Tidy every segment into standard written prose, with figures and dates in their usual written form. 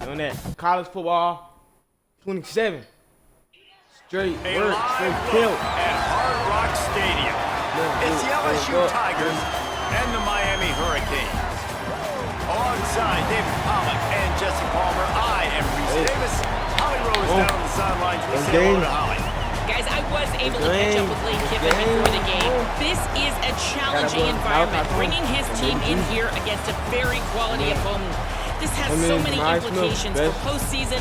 on that college football 27. Straight work, straight kill. At Hard Rock Stadium. It's the LSU Tigers and the Miami Hurricanes. Alongside David Pollock and Jesse Palmer, I am Reese Davis. Holly Rowe is down on the sidelines. We say hello to Holly. Guys, I was able to catch up with Lane Kiffin before the game. This is a challenging environment, bringing his team in here against a very quality opponent. This has so many implications for postseason,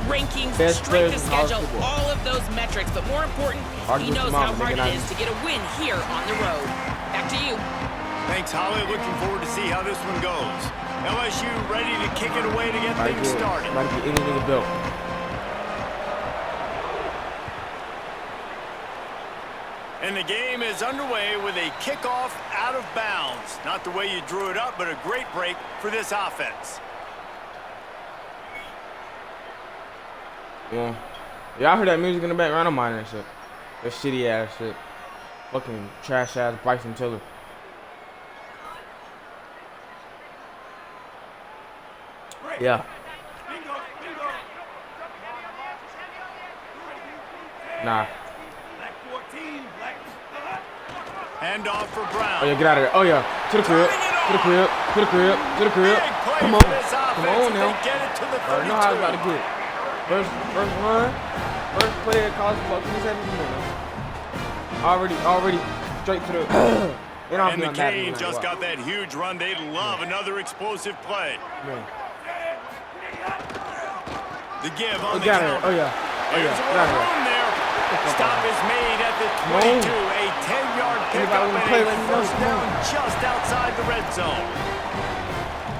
rankings, strength of schedule, all of those metrics. But more important, he knows how hard it is to get a win here on the road. Back to you. Thanks, Holly. Looking forward to see how this one goes. LSU ready to kick it away to get things started. Might get anything built. And the game is underway with a kickoff out of bounds. Not the way you drew it up, but a great break for this offense. Yeah. Y'all heard that music in the background? I don't mind that shit. That shitty ass shit. Fucking trash ass Bryson Tiller. Yeah. Nah. Hand off for Brown. Oh yeah, get out of there. Oh yeah. To the crib. To the crib. To the crib. To the crib. Come on. Come on now. I know how it's about to get. First run. First play at college football. 27 minutes. Already straight to the and the Canes just got that huge run. They'd love another explosive play. The give on the counter. Oh yeah. Oh yeah. Stop is made at the 22. A 10-yard pickup and a first down just outside the red zone.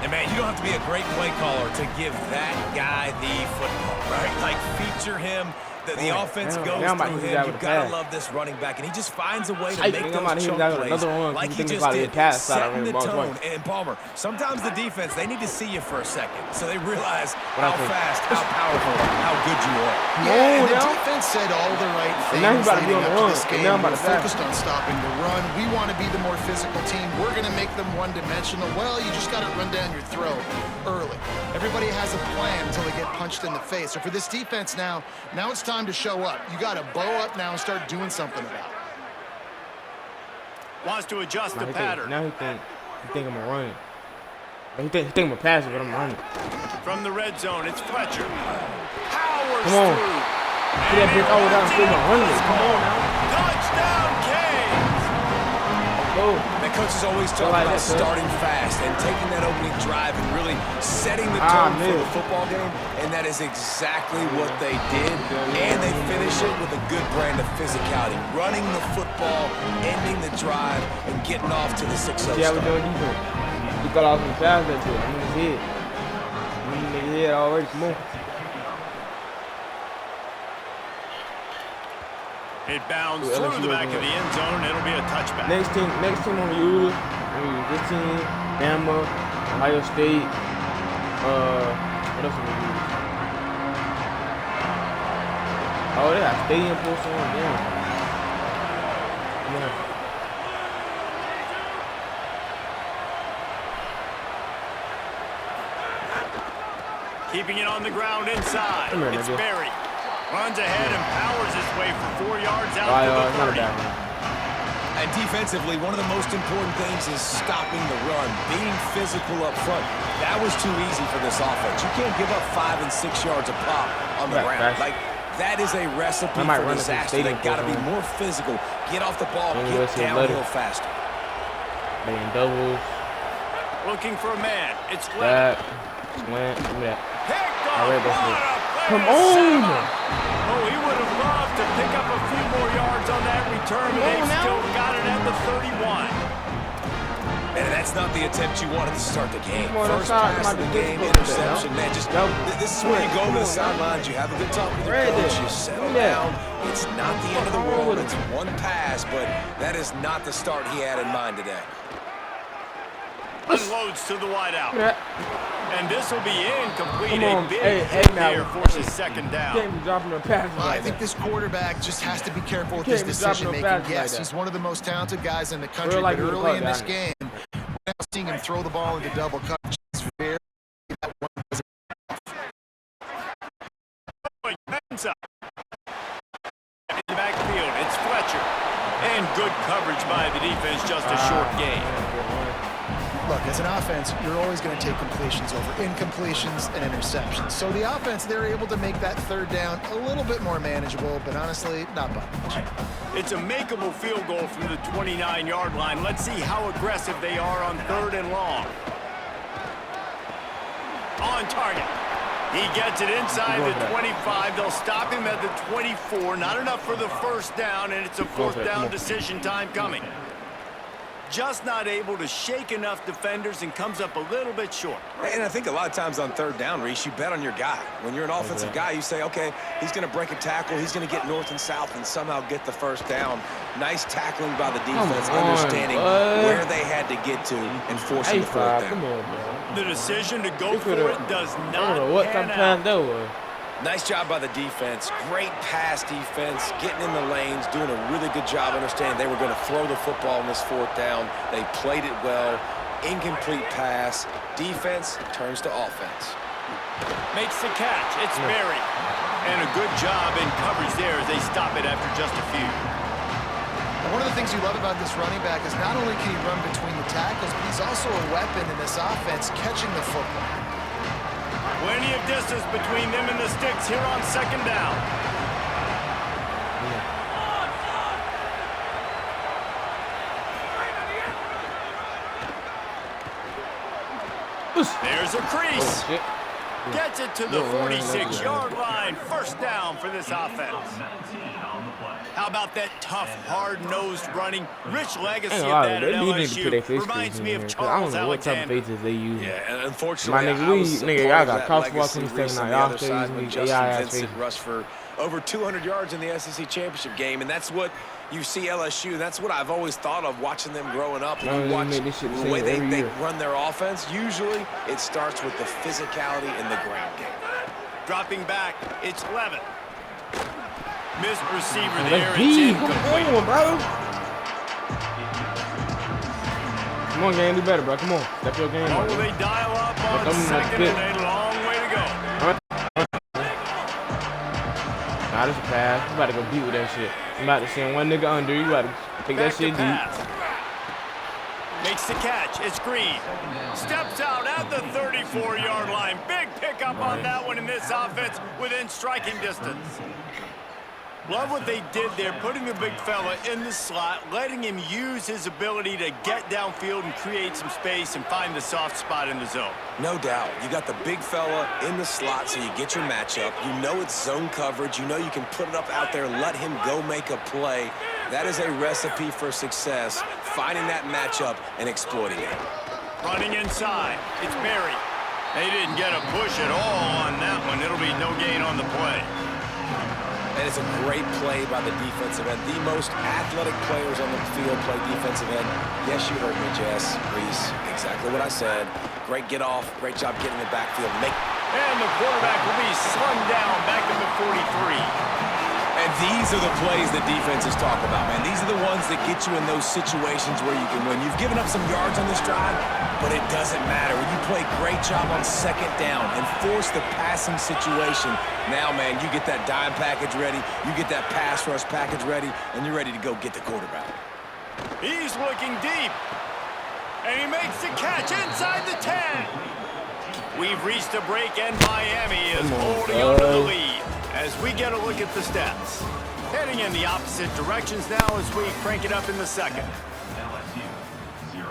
And man, you don't have to be a great play caller to give that guy the football, right? Like feature him. The offense goes through him. You've got to love this running back, and he just finds a way to make those chunk plays like he just did, setting the tone. And Palmer, sometimes the defense, they need to see you for a second, so they realize how fast, how powerful, how good you are. Yeah, and the defense said all the right things leading up to this game. We're focused on stopping the run. We want to be the more physical team. We're going to make them one-dimensional. Well, you just got to run down your throat early. Everybody has a plan until they get punched in the face. So for this defense now it's time to show up. You got to bow up now and start doing something about it. Wants to adjust the pattern. Now he think I'm gonna run. He think I'm gonna pass it, but I'm running. From the red zone, it's Fletcher. Powers Come on. through. Put that bitch over down, still my running. Come on now. Touchdown, Canes. Oh. The coach is always talking about starting fast and taking that opening drive and really setting the tone for the football game, and that is exactly what they did, and they finish it with a good brand of physicality, running the football, ending the drive, and getting off to the 6-0 start. Yeah, we're doing defense. We got off some fast that shit. I'm in his head. I'm in his head already. Come on. It bounds through the back of the end zone. It'll be a touchback. Next team on the use. This team, Bama, Ohio State. What else do we use? Oh, they got stadium posts on. Yeah. Keeping it on the ground inside. It's Berry. Runs ahead and powers his way for 4 yards out to the 30. And defensively, one of the most important things is stopping the run, being physical up front. That was too easy for this offense. You can't give up 5 and 6 yards a pop on the ground. Like, that is a recipe for disaster. They got to be more physical, get off the ball, get downhill faster. Playing doubles. Looking for a man. It's Slant. Come on! Oh, he would have loved to pick up a few more yards on that return, but they still got it at the 31. And that's not the attempt you wanted to start the game. First pass of the game, interception, man. Just this is where you go to the sidelines. You have a good talk with your coach. You settle down. It's not the end of the world. It's one pass, but that is not the start he had in mind today. Unloads to the wideout. And this will be incomplete. A big hit there forces second down. Can't be dropping a pass like I think this quarterback just has to be careful with his decision-making. Yes, he's one of the most talented guys in the country, but early in this game, we're now seeing him throw the ball into double coverage. It's very inside. In the backfield, it's Fletcher. And good coverage by the defense, just a short gain. Look, as an offense, you're always going to take completions over incompletions and interceptions. So the offense, they're able to make that third down a little bit more manageable, but honestly, not by much. It's a makeable field goal from the 29-yard line. Let's see how aggressive they are on 3rd and long. On target. He gets it inside the 25. They'll stop him at the 24. Not enough for the first down, and it's a 4th down decision time coming. Just not able to shake enough defenders and comes up a little bit short. And I think a lot of times on 3rd down, Reese, you bet on your guy. When you're an offensive guy, you say, okay, he's going to break a tackle, he's going to get north and south and somehow get the first down. Nice tackling by the defense, understanding where they had to get to and forcing the 4th down. The decision to go for it does not pan out. Nice job by the defense. Great pass defense, getting in the lanes, doing a really good job understanding they were going to throw the football in this 4th down. They played it well. Incomplete pass. Defense turns to offense. Makes the catch. It's Berry. And a good job in coverage there as they stop it after just a few. And one of the things you love about this running back is not only can he run between the tackles, but he's also a weapon in this offense catching the football. Plenty of distance between them and the sticks here on 2nd down. There's a crease. Gets it to the 46-yard line. 1st down for this offense. How about that tough, hard-nosed running? Rich legacy of that at LSU. Reminds me of Charles Alexander. I don't know what type of faces they use. Yeah, and unfortunately, y'all got crosswalk 27 y'all still using Vincent rushed for over 200 yards in the SEC championship game, and that's what you see LSU. That's what I've always thought of watching them growing up. And you watch the way they run their offense. Usually, it starts with the physicality in the ground game. Dropping back, it's Levin. Missed receiver there. It's incomplete. Come on, bro. Come on, gang, do better, bro. Come on, step your game. Oh, they dial up on 2nd and a long way to go. Nah, this is a pass. You about to go deep with that shit. You about to send one nigga under. You about to take that shit deep. Makes the catch. It's Green. Steps out at the 34-yard line. Big pickup on that one in this offense within striking distance. Love what they did there, putting the big fella in the slot, letting him use his ability to get downfield and create some space and find the soft spot in the zone. No doubt. You got the big fella in the slot, so you get your matchup. You know it's zone coverage. You know you can put it up out there, let him go make a play. That is a recipe for success, finding that matchup and exploiting it. Running inside. It's Berry. They didn't get a push at all on that one. It'll be no gain on the play. And it's a great play by the defensive end. The most athletic players on the field play defensive end. Yes, you heard me, Jess, Reese. Exactly what I said. Great get off. Great job getting in the backfield. And the quarterback will be slung down back at the 43. And these are the plays that defenses talk about, man. These are the ones that get you in those situations where you can win. You've given up some yards on this drive, but it doesn't matter. When you play a great job on 2nd down and force the passing situation, now, man, you get that dime package ready, you get that pass rush package ready, and you're ready to go get the quarterback. He's looking deep, and he makes the catch inside the 10. We've reached a break, and Miami is holding on to the lead. As we get a look at the stats. Heading in the opposite directions now as we crank it up in the 2nd. LSU, 0.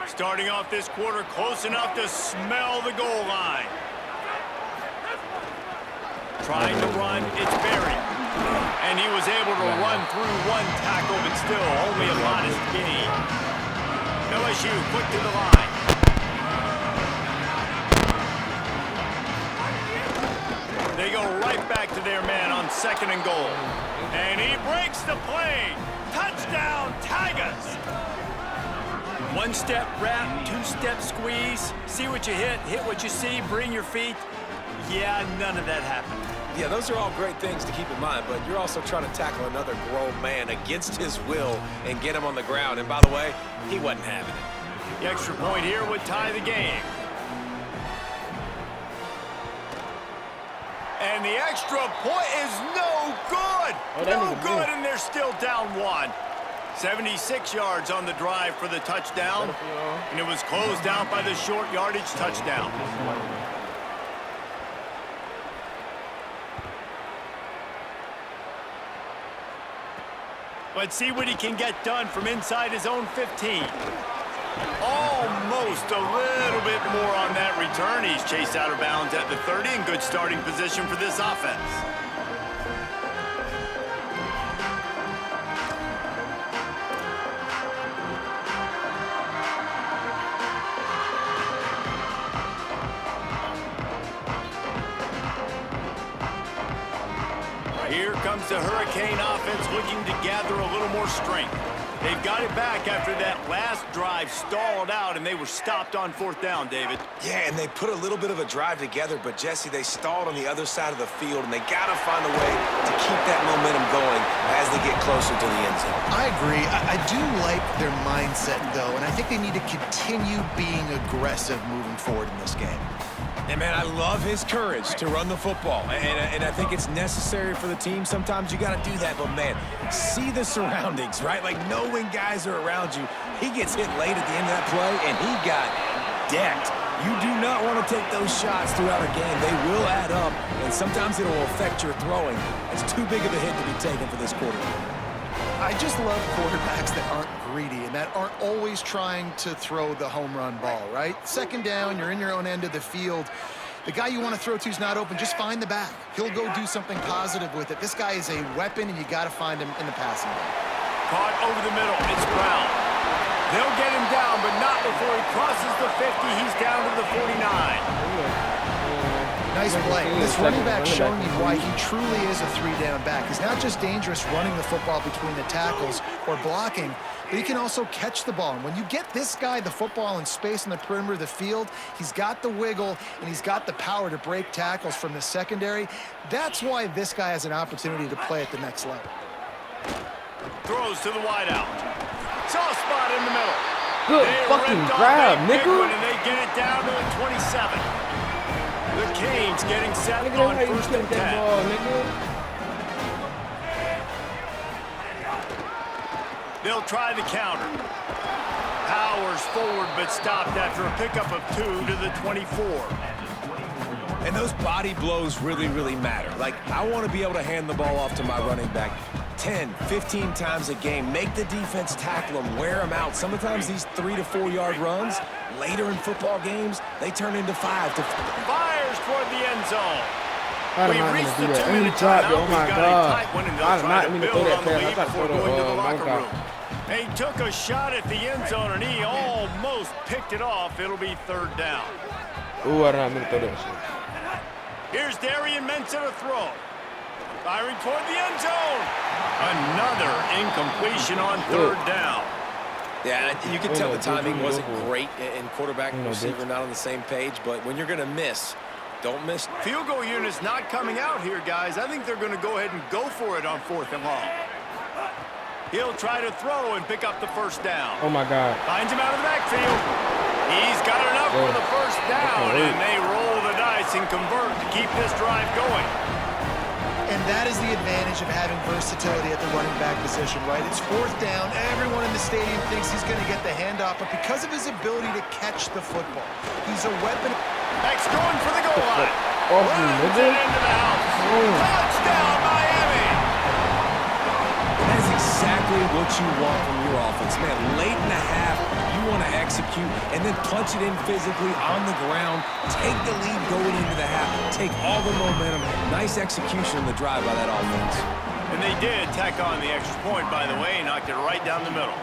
Starting off this quarter close enough to smell the goal line. Trying to run, it's Berry. And he was able to run through one tackle, but still only a modest gain. LSU quick to the line. They go right back to their man on 2nd and goal. And he breaks the play. Touchdown, Tigers! One-step wrap, two-step squeeze. See what you hit what you see, bring your feet. Yeah, none of that happened. Yeah, those are all great things to keep in mind, but you're also trying to tackle another grown man against his will and get him on the ground. And by the way, he wasn't having it. The extra point here would tie the game. And the extra point is no good. No good, and they're still down 1. 76 yards on the drive for the touchdown, and it was closed out by the short yardage touchdown. Let's see what he can get done from inside his own 15. Almost a little bit more on that return. He's chased out of bounds at the 30 in good starting position for this offense. Here comes the Hurricane offense looking to gather a little more strength. They've got it back after that last drive stalled out, and they were stopped on 4th down, David. Yeah, and they put a little bit of a drive together, but, Jesse, they stalled on the other side of the field, and they got to find a way to keep that momentum going as they get closer to the end zone. I agree. I do like their mindset, though, and I think they need to continue being aggressive moving forward in this game. And, man, I love his courage to run the football, and I think it's necessary for the team. Sometimes you got to do that, but, man, see the surroundings, right? Like, know when guys are around you. He gets hit late at the end of that play, and he got decked. You do not want to take those shots throughout a game. They will add up, and sometimes it will affect your throwing. It's too big of a hit to be taken for this quarterback. I just love quarterbacks that aren't greedy and that aren't always trying to throw the home run ball, right? 2nd down, you're in your own end of the field. The guy you want to throw to is not open. Just find the back. He'll go do something positive with it. This guy is a weapon, and you got to find him in the passing game. Caught over the middle. It's Brown. They'll get him down, but not before he crosses the 50. He's down to the 49. Nice play. This running back showing you why he truly is a 3-down back. He's not just dangerous running the football between the tackles or blocking, but he can also catch the ball. And when you get this guy the football in space in the perimeter of the field, he's got the wiggle and he's got the power to break tackles from the secondary. That's why this guy has an opportunity to play at the next level. Throws to the wideout. Soft spot in the middle. Good fucking grab, nickel. And they get it down to the 27. The Canes getting set on 1st and 10. They'll try the counter. Powers forward, but stopped after a pickup of 2 to the 24. And those body blows really, really matter. Like, I want to be able to hand the ball off to my running back 10, 15 times a game. Make the defense tackle them, wear them out. Sometimes these 3 to 4 yard runs, later in football games, they turn into 5 to 4. Fires toward the end zone. We've reached the 2-minute timeout. Oh my God. I did not mean to throw that pass. I tried to throw the locker room. He took a shot at the end zone, and he almost picked it off. It'll be 3rd down. Ooh, I did not mean to throw that shit. Here's Darian Mensa to throw. Firing toward the end zone. Another incompletion on 3rd down. Yeah, you can tell the timing wasn't great in quarterback and receiver not on the same page, but when you're going to miss, don't miss. Field goal unit's not coming out here, guys. I think they're going to go ahead and go for it on 4th and long. He'll try to throw and pick up the 1st down. Oh, my God. Finds him out of the backfield. He's got enough for the 1st down, and they roll the dice and convert to keep this drive going. And that is the advantage of having versatility at the running back position, right? It's 4th down. Everyone in the stadium thinks he's going to get the handoff, but because of his ability to catch the football, he's a weapon. Max going for the goal line. Runs it into the house. Touchdown, Miami. That is exactly what you want from your offense, man. Late in the half, you want to execute and then punch it in physically on the ground. Take the lead going into the half. Take all the momentum. Nice execution in the drive by that offense. And they did tack on the extra point, by the way, knocked it right down the middle.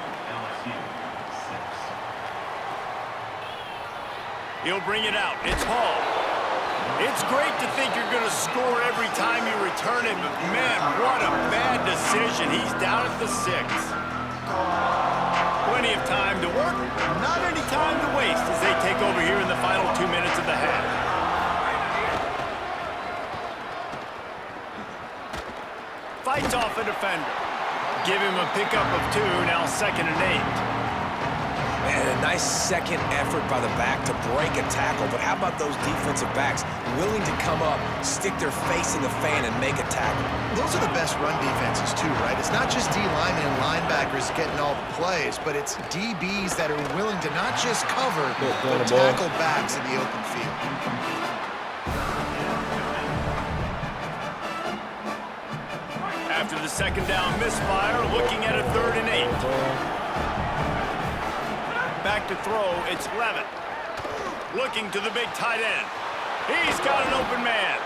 He'll bring it out. It's Hall. It's great to think you're going to score every time you return it, but man, what a bad decision. He's down at the 6. Plenty of time to work. a defender. Give him a pickup of 2, now 2nd and 8. And a nice second effort by the back to break a tackle. But how about those defensive backs willing to come up, stick their face in the fan, and make a tackle? Those are the best run defenses, too, right? It's not just D linemen and linebackers getting all the plays, but it's DBs that are willing to not just cover, but tackle backs in the open field. After the 2nd down misfire, looking at a 3rd and 8. Back to throw, it's Levitt. Looking to the big tight end. He's got an open man.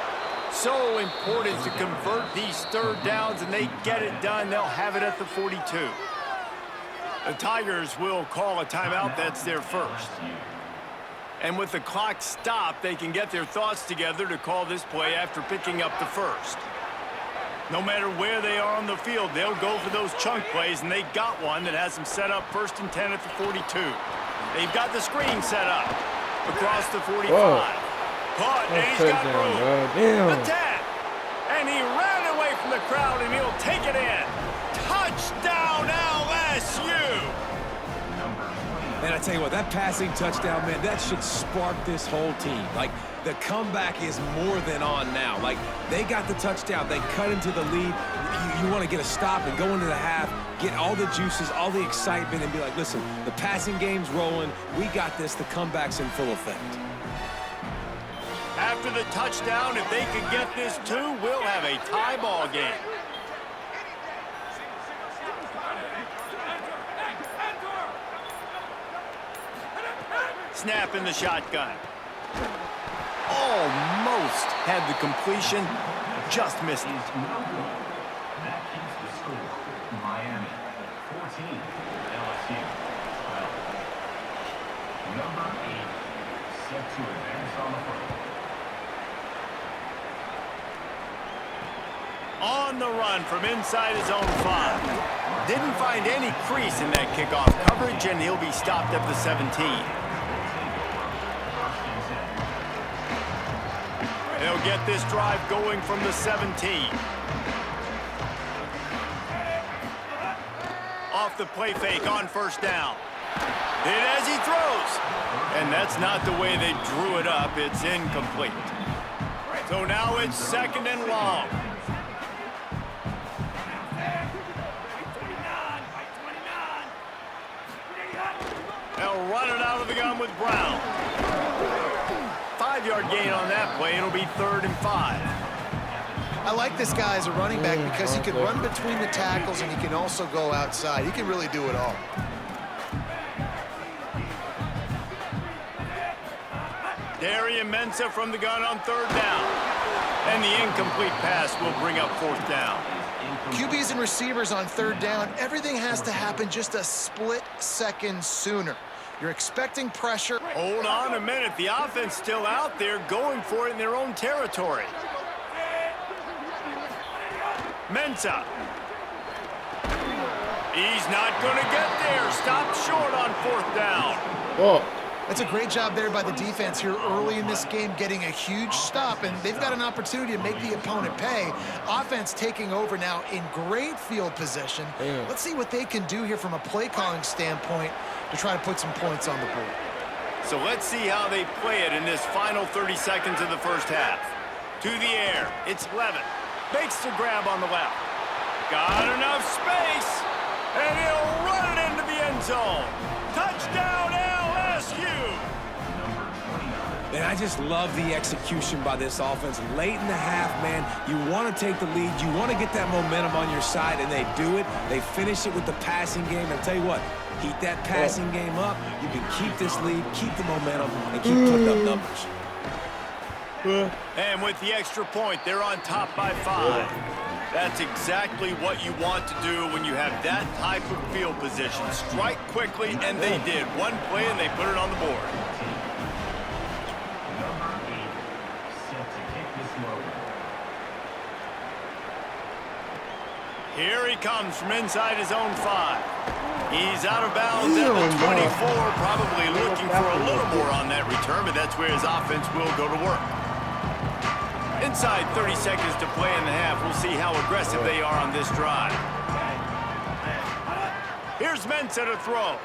So important to convert these 3rd downs, and they get it done. They'll have it at the 42. The Tigers will call a timeout. That's their first. And with the clock stopped, they can get their thoughts together to call this play after picking up the first. No matter where they are on the field, they'll go for those chunk plays, and they got one that has them set up 1st and 10 at the 42. They've got the screen set up across the 45. Caught, and he's got room. The 10. And he ran away from the crowd, and he'll take it in. Touchdown, LSU! Man, I tell you what, that passing touchdown, man, that should spark this whole team. Like, the comeback is more than on now. Like, they got the touchdown. They cut into the lead. You want to get a stop and go into the half, get all the juices, all the excitement, and be like, listen, the passing game's rolling. We got this. The comeback's in full effect. After the touchdown, if they could get this 2, we'll have a tie ball game. Snap in the shotgun. Almost had the completion, just missed it. That keeps the score. Miami 14, LSU 12. Number 8 set to advance on the front. On the run from inside his own 5. Didn't find any crease in that kickoff coverage, and he'll be stopped at the 17. They'll get this drive going from the 17. Off the play fake on 1st down. Hit as he throws. And that's not the way they drew it up. It's incomplete. So now it's 2nd and long. They'll run it out of the gun with Brown. 5-yard gain on that play. It'll be 3rd and 5. I like this guy as a running back because he can run between the tackles and he can also go outside. He can really do it all. Darian Mensah from the gun on 3rd down. And the incomplete pass will bring up 4th down. QBs and receivers on 3rd down, everything has to happen just a split second sooner. You're expecting pressure. Hold on a minute. The offense still out there going for it in their own territory. Mensah. He's not going to get there. Stopped short on 4th down. Whoa. That's a great job there by the defense here early in this game, getting a huge stop, and they've got an opportunity to make the opponent pay. Offense taking over now in great field position. Damn. Let's see what they can do here from a play calling standpoint to try to put some points on the board. So let's see how they play it in this final 30 seconds of the first half. To the air, it's Levitt. Makes the grab on the left. Got enough space, and he'll run it into the end zone. Touchdown, LSU! And I just love the execution by this offense. Late in the half, man, you want to take the lead. You want to get that momentum on your side, and they do it. They finish it with the passing game. And I'll tell you what, keep that passing game up. You can keep this lead, keep the momentum, and keep putting up numbers. And with the extra point, they're on top by 5. That's exactly what you want to do when you have that type of field position. Strike quickly, and they did. One play, and they put it on the board. Number 8 set to kick this load. Here he comes from inside his own 5. He's out of bounds at the 24, probably looking for a little more on that return, but that's where his offense will go to work. Inside 30 seconds to play in the half. We'll see how aggressive they are on this drive. Here's ncaa to throw.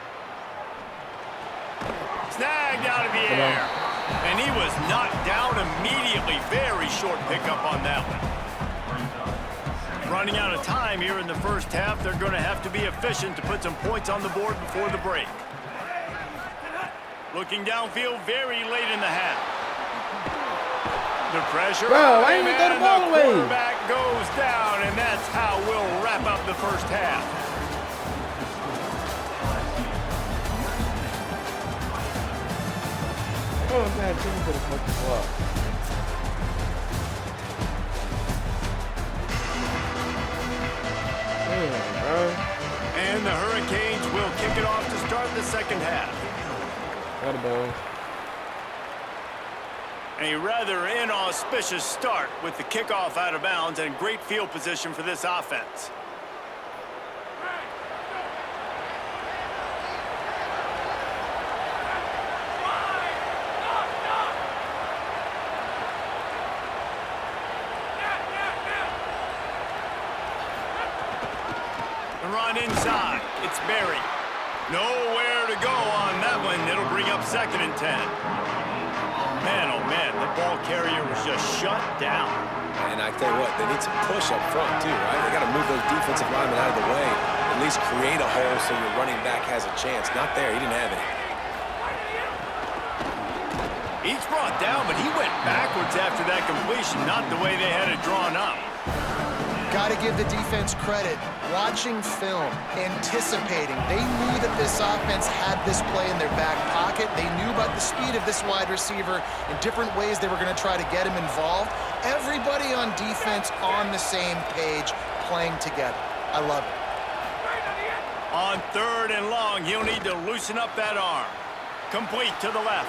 Snagged out of the air. And he was knocked down immediately. Very short pickup on that one. Running out of time here in the first half. They're going to have to be efficient to put some points on the board before the break. Looking downfield very late in the half. The pressure. Bro, I ain't even throw the ball away. The quarterback goes down, and that's how we'll wrap up the first half. Oh, man, team for the fucking ball. And the Hurricanes will kick it off to start the second half. Got a ball. A rather inauspicious start with the kickoff out of bounds and great field position for this offense. The run inside. It's Berry. Nowhere to go on that one. It'll bring up 2nd and 10. Man, oh man, the ball carrier was just shut down. And I tell you what, they need some push up front too, right? They got to move those defensive linemen out of the way. At least create a hole so your running back has a chance. Not there, he didn't have it. He's brought down, but he went backwards after that completion, not the way they had it drawn up. Got to give the defense credit. Watching film, anticipating. They knew that this offense had this play in their back pocket. They knew about the speed of this wide receiver and different ways they were going to try to get him involved. Everybody on defense on the same page, playing together. I love it. On 3rd and long, he'll need to loosen up that arm. Complete to the left.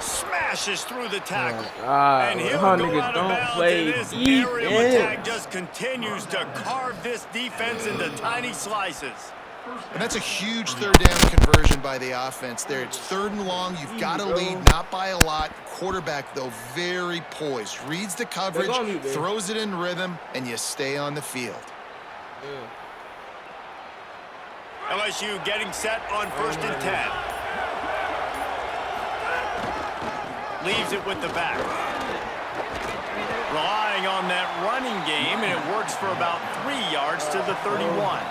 Smashes through the tackle. And he'll go out of bounds, and this aerial attack just continues to carve this defense into tiny slices. And that's a huge 3rd down conversion by the offense there. It's 3rd and long. You've got to lead, not by a lot. Quarterback, though, very poised. Reads the coverage, throws it in rhythm, and you stay on the field. LSU getting set on 1st and 10. Leaves it with the back. Relying on that running game, and it works for about 3 yards to the 31.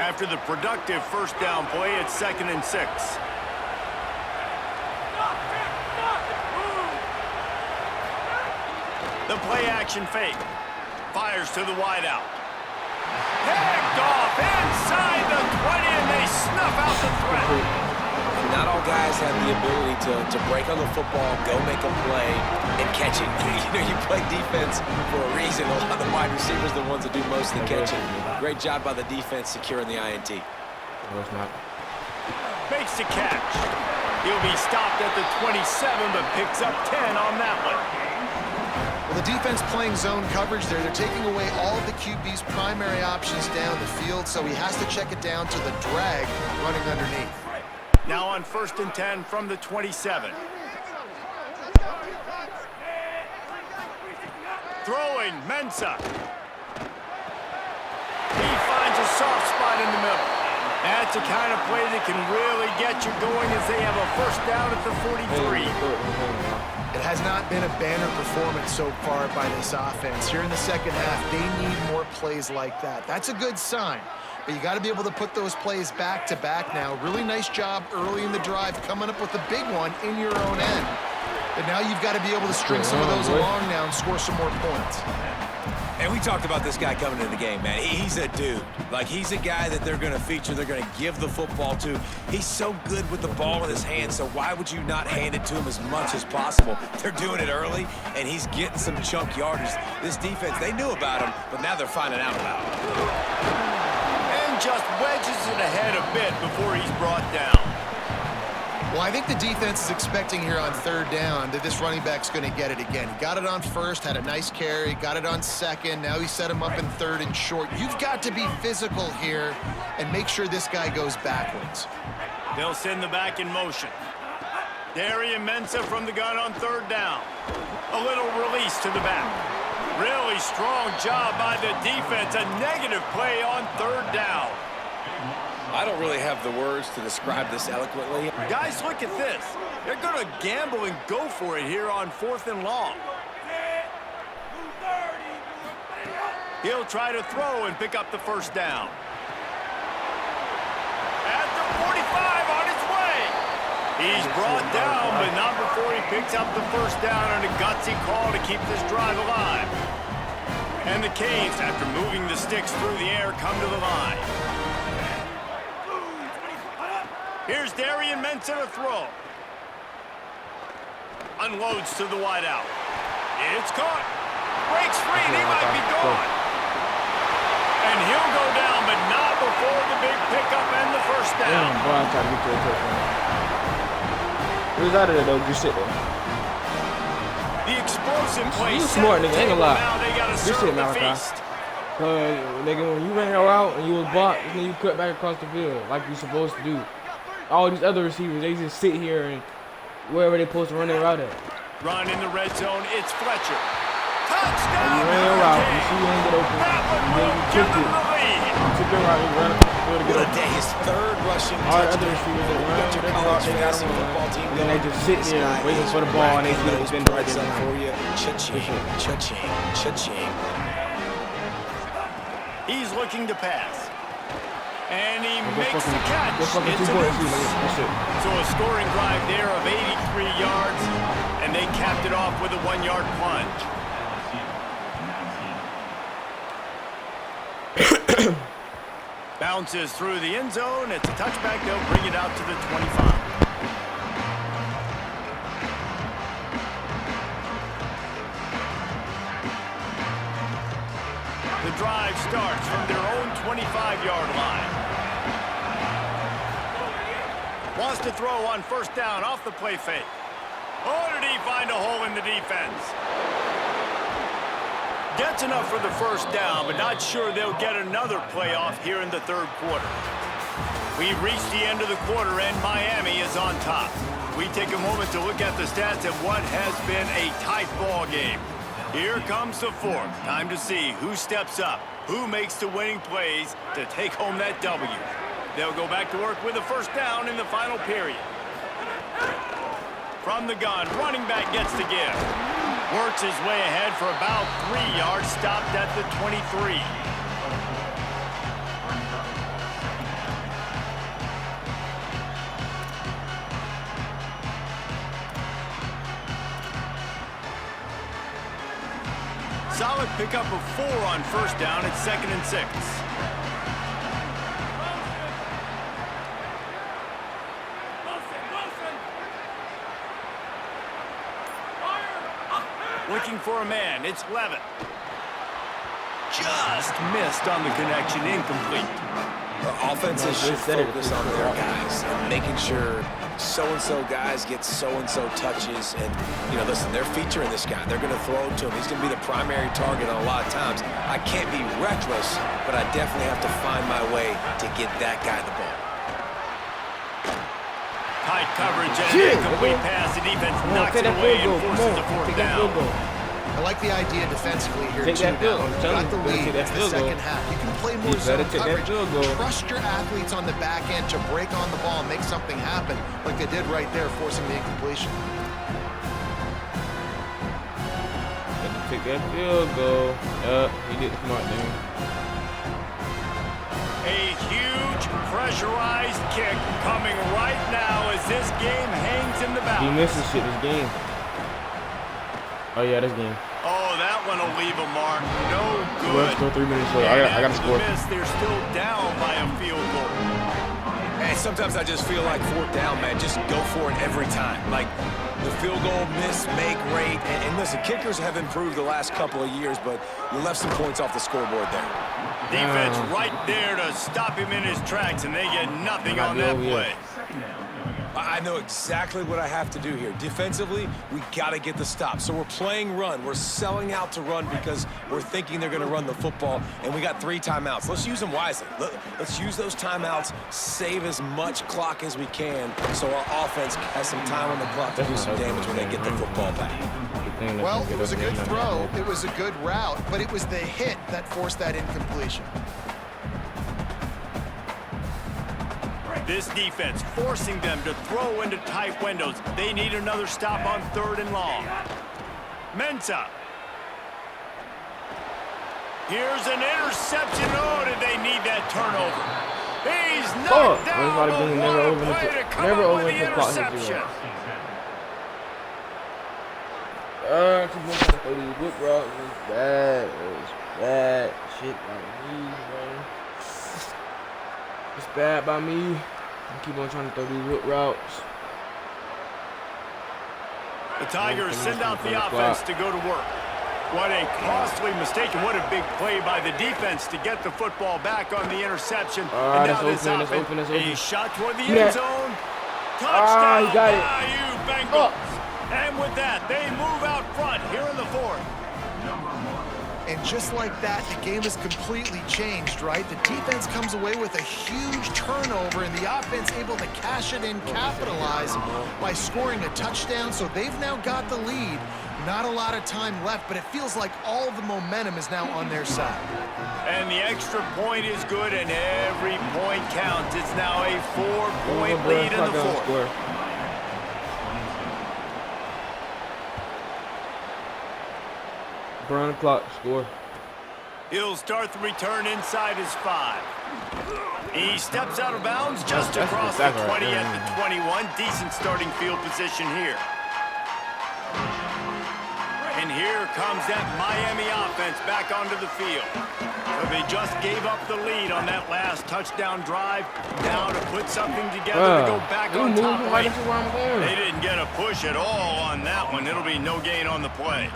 After the productive first down play, it's 2nd and 6. The play action fake. Fires to the wideout. Picked off inside the 20, and they snuff out the threat. Not all guys have the ability to break on the football, go make a play, and catch it. You play defense for a reason. A lot of the wide receivers are the ones that do most of the catching. Great job by the defense securing the INT. No, it's not. Makes the catch. He'll be stopped at the 27, but picks up 10 on that one. Well, the defense playing zone coverage there. They're taking away all of the QB's primary options down the field, so he has to check it down to the drag running underneath. Now on 1st and 10 from the 27. Throwing, ncaa. He finds a soft spot in the middle. That's the kind of play that can really get you going as they have a 1st down at the 43. It has not been a banner performance so far by this offense. Here in the second half, they need more plays like that. That's a good sign, but you got to be able to put those plays back to back now. Really nice job early in the drive coming up with a big one in your own end. But now you've got to be able to string some of those along now and score some more points. And we talked about this guy coming into the game, man. He's a dude. Like, he's a guy that they're going to feature, they're going to give the football to. He's so good with the ball in his hand, so why would you not hand it to him as much as possible? They're doing it early, and he's getting some chunk yardage. This defense, they knew about him, but now they're finding out about him. And just wedges it ahead a bit before he's brought down. Well, I think the defense is expecting here on third down that this running back's going to get it again. He got it on first, had a nice carry, got it on second. Now he set him up in third and short. You've got to be physical here and make sure this guy goes backwards. They'll send the back in motion. Darian Mensah from the gun on third down. A little release to the back. Really strong job by the defense. A negative play on third down. I don't really have the words to describe this eloquently. Guys, look at this. They're going to gamble and go for it here on 4th and long. He'll try to throw and pick up the first down. At the 45 on his way. He's brought down, but not before he picks up the first down on a gutsy call to keep this drive alive. And the Canes, after moving the sticks through the air, come to the line. Here's Darian Mensah to throw. Unloads to the wideout. It's caught. Breaks free, and he might be gone. And he'll go down, but not before the big pickup and the first down. Damn, boy, I'm trying to get to a touchdown. Who's out of there, though? Just sit there. The explosive play. You smart, nigga. Ain't gonna lie. Now they gotta Just serve sit, the Malachi. feast. Nigga, when you ran her out and you was blocked, then you cut back across the field like you're supposed to do. All these other receivers, they just sit here and wherever they're supposed to run their route at. Run in the red zone. It's Fletcher. Touchdown. You ran your route. You see you ain't get open. That one And then will you give took them it. the lead. You took your route. You ran it. To get What a open. day, his third rushing All the other touchdown. receivers that You run, got your they college got fantasy run. football team And then they just sit This there guy waiting is for the ball and they racking should those have been points up for you. Cha-ching, cha-ching, cha-ching. He's looking to pass. And he makes fucking, the catch. go fucking It's 2 a points. deuce. That's it. So a scoring drive there of 83 yards, and they capped it off with a 1-yard plunge. Bounces through the end zone. It's a touchback. They'll bring it out to the 25. The drive starts from their own 25-yard line. Wants to throw on first down off the play fake. Oh, did he find a hole in the defense? Gets enough for the first down, but not sure they'll get another playoff here in the third quarter. We've reached the end of the quarter, and Miami is on top. We take a moment to look at the stats of what has been a tight ball game. Here comes the fourth. Time to see who steps up, who makes the winning plays to take home that W. They'll go back to work with a first down in the final period. From the gun, running back gets the give. Works his way ahead for about 3 yards, stopped at the 23. Solid pickup of 4 on first down. It's 2nd and 6. Looking for a man. It's Levitt. Just missed on the connection. Incomplete. The offenses should focus on their guys and making sure so-and-so guys get so-and-so touches. And, you know, listen, they're featuring this guy. They're going to throw it to him. He's going to be the primary target on a lot of times. I can't be reckless, but I definitely have to find my way to get that guy the ball. Tight coverage and an incomplete pass. The defense knocks it away and forces a fourth down. I like the idea defensively here, Take too. that field goal. You got the lead. It's the Field goal. second half. You can play more You better zone take that coverage. field goal. Trust your athletes on the back end to break on the ball and make something happen like they did right there, forcing the incompletion. Take that field goal. He did smart thing. A huge pressurized kick coming right now as this game hangs in the He balance. misses shit this game. Oh yeah, this game. Oh, that one will leave a mark. No Well, good. still 3 minutes left. I got to After score. the miss, they're still down by a field goal. Hey, sometimes I just feel like fourth down, man. Just go for it every time. Like the field goal miss, make rate. And listen, kickers have improved the last couple of years, but you left some points off the scoreboard there. Defense right there to stop him in his tracks, and they get nothing on that play. I know exactly what I have to do here. Defensively, we got to get the stop. So we're playing run. We're selling out to run because we're thinking they're going to run the football, and we got 3 timeouts. Let's use them wisely. Let's use those timeouts, save as much clock as we can so our offense has some time on the clock to do some damage when they get the football back. Well, it was a good throw. It was a good route, but it was the hit that forced that incompletion. This defense forcing them to throw into tight windows. They need another stop on 3rd and long. Ncaa. Here's an interception. Oh, did they need that turnover? He's knocked down. Never over the interception. Whip route was bad. It was bad. Shit like me, man. It's bad by me. I keep on trying to throw these whip routes. The Tigers send out the offense to go to work. What a costly mistake and what a big play by the defense to get the football back on the interception. And now this offense, a shot toward the end zone. Touchdown, he got it. Bayou Bengals. And with that, they move out front here in the 4th. And just like that, the game has completely changed, right? The defense comes away with a huge turnover, and the offense able to cash it in, capitalize by scoring a touchdown. So they've now got the lead. Not a lot of time left, but it feels like all the momentum is now on their side. And the extra point is good, and every point counts. It's now a 4-point lead in the 4th. Burn the clock, score. He'll start the return inside his 5. He steps out of bounds just across the 20 at the 21. Decent starting field position here. And here comes that Miami offense back onto the field. So they just gave up the lead on that last touchdown drive. Now to put something together to go back on top right. They didn't get a push at all on that one. It'll be no gain on the play.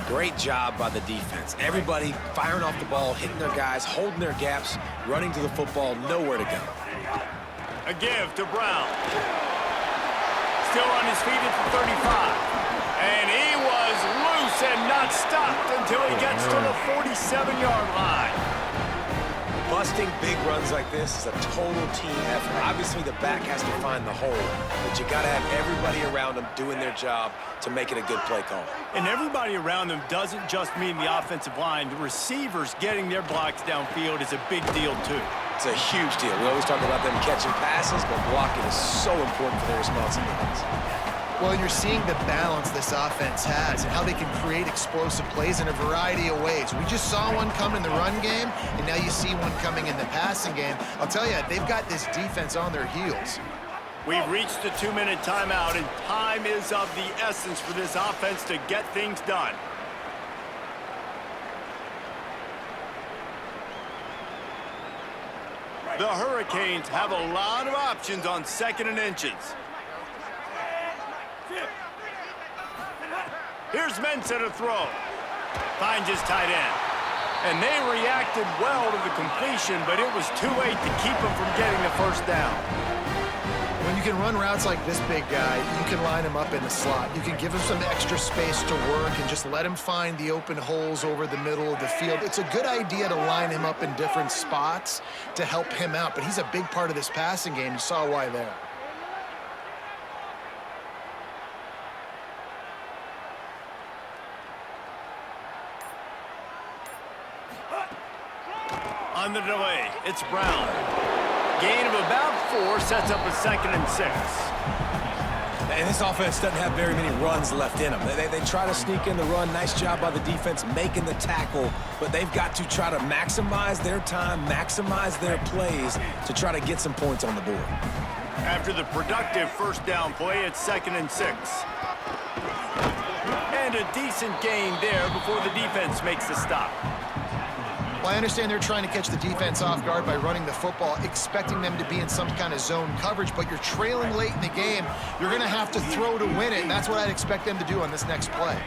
Great job by the defense. Everybody firing off the ball, hitting their guys, holding their gaps, running to the football, nowhere to go. A give to Brown. Still on his feet at the 35. And he was loose and not stopped until he gets to the 47-yard line. Busting big runs like this is a total team effort. Obviously, the back has to find the hole, but you got to have everybody around them doing their job to make it a good play call. And everybody around them doesn't just mean the offensive line. The receivers getting their blocks downfield is a big deal, too. It's a huge deal. We always talk about them catching passes, but blocking is so important for their responsibilities. Well, you're seeing the balance this offense has and how they can create explosive plays in a variety of ways. We just saw one come in the run game, and now you see one coming in the passing game. I'll tell you, they've got this defense on their heels. We've reached the 2-minute timeout, and time is of the essence for this offense to get things done. The Hurricanes have a lot of options on 2nd and inches. Here's Ncaa to throw. Finds his tight end. And they reacted well to the completion, but it was too late to keep him from getting the first down. When you can run routes like this big guy, you can line him up in the slot. You can give him some extra space to work and just let him find the open holes over the middle of the field. It's a good idea to line him up in different spots to help him out, but he's a big part of this passing game. You saw why there. On the delay, it's Brown. Gain of about 4 sets up a 2nd and 6. And this offense doesn't have very many runs left in them. They try to sneak in the run. Nice job by the defense making the tackle, but they've got to try to maximize their time, maximize their plays to try to get some points on the board. After the productive first down play, it's 2nd and 6. And a decent gain there before the defense makes the stop. Well, I understand they're trying to catch the defense off guard by running the football, expecting them to be in some kind of zone coverage, but you're trailing late in the game. You're going to have to throw to win it, and that's what I'd expect them to do on this next play.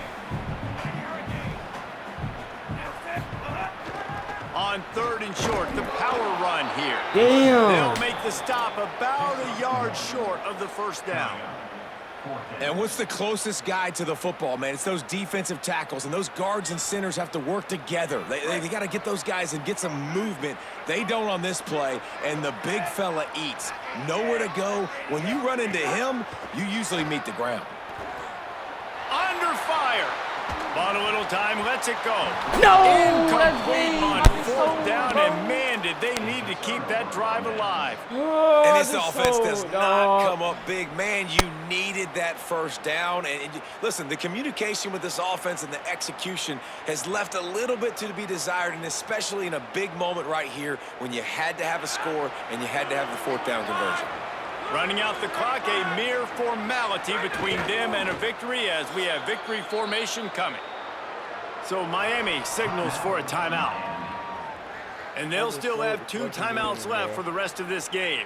On on 3rd and short. The power run here. Damn. They'll make the stop about a yard short of the first down. And what's the closest guy to the football, man? It's those defensive tackles, and those guards and centers have to work together. They got to get those guys and get some movement. They don't on this play, and the big fella eats. Nowhere to go. When you run into him, you usually meet the ground. Under fire. Bought a little time, lets it go. No! Incomplete on 4th down, and man, did they need to keep that drive alive. Oh, And this offense does not come up big. Man, you needed that first down. And listen, the communication with this offense and the execution has left a little bit to be desired, and especially in a big moment right here when you had to have a score and you had to have the 4th down conversion. Running out the clock, a mere formality between them and a victory as we have victory formation coming. So Miami signals for a timeout. And they'll still have 2 timeouts left for the rest of this game.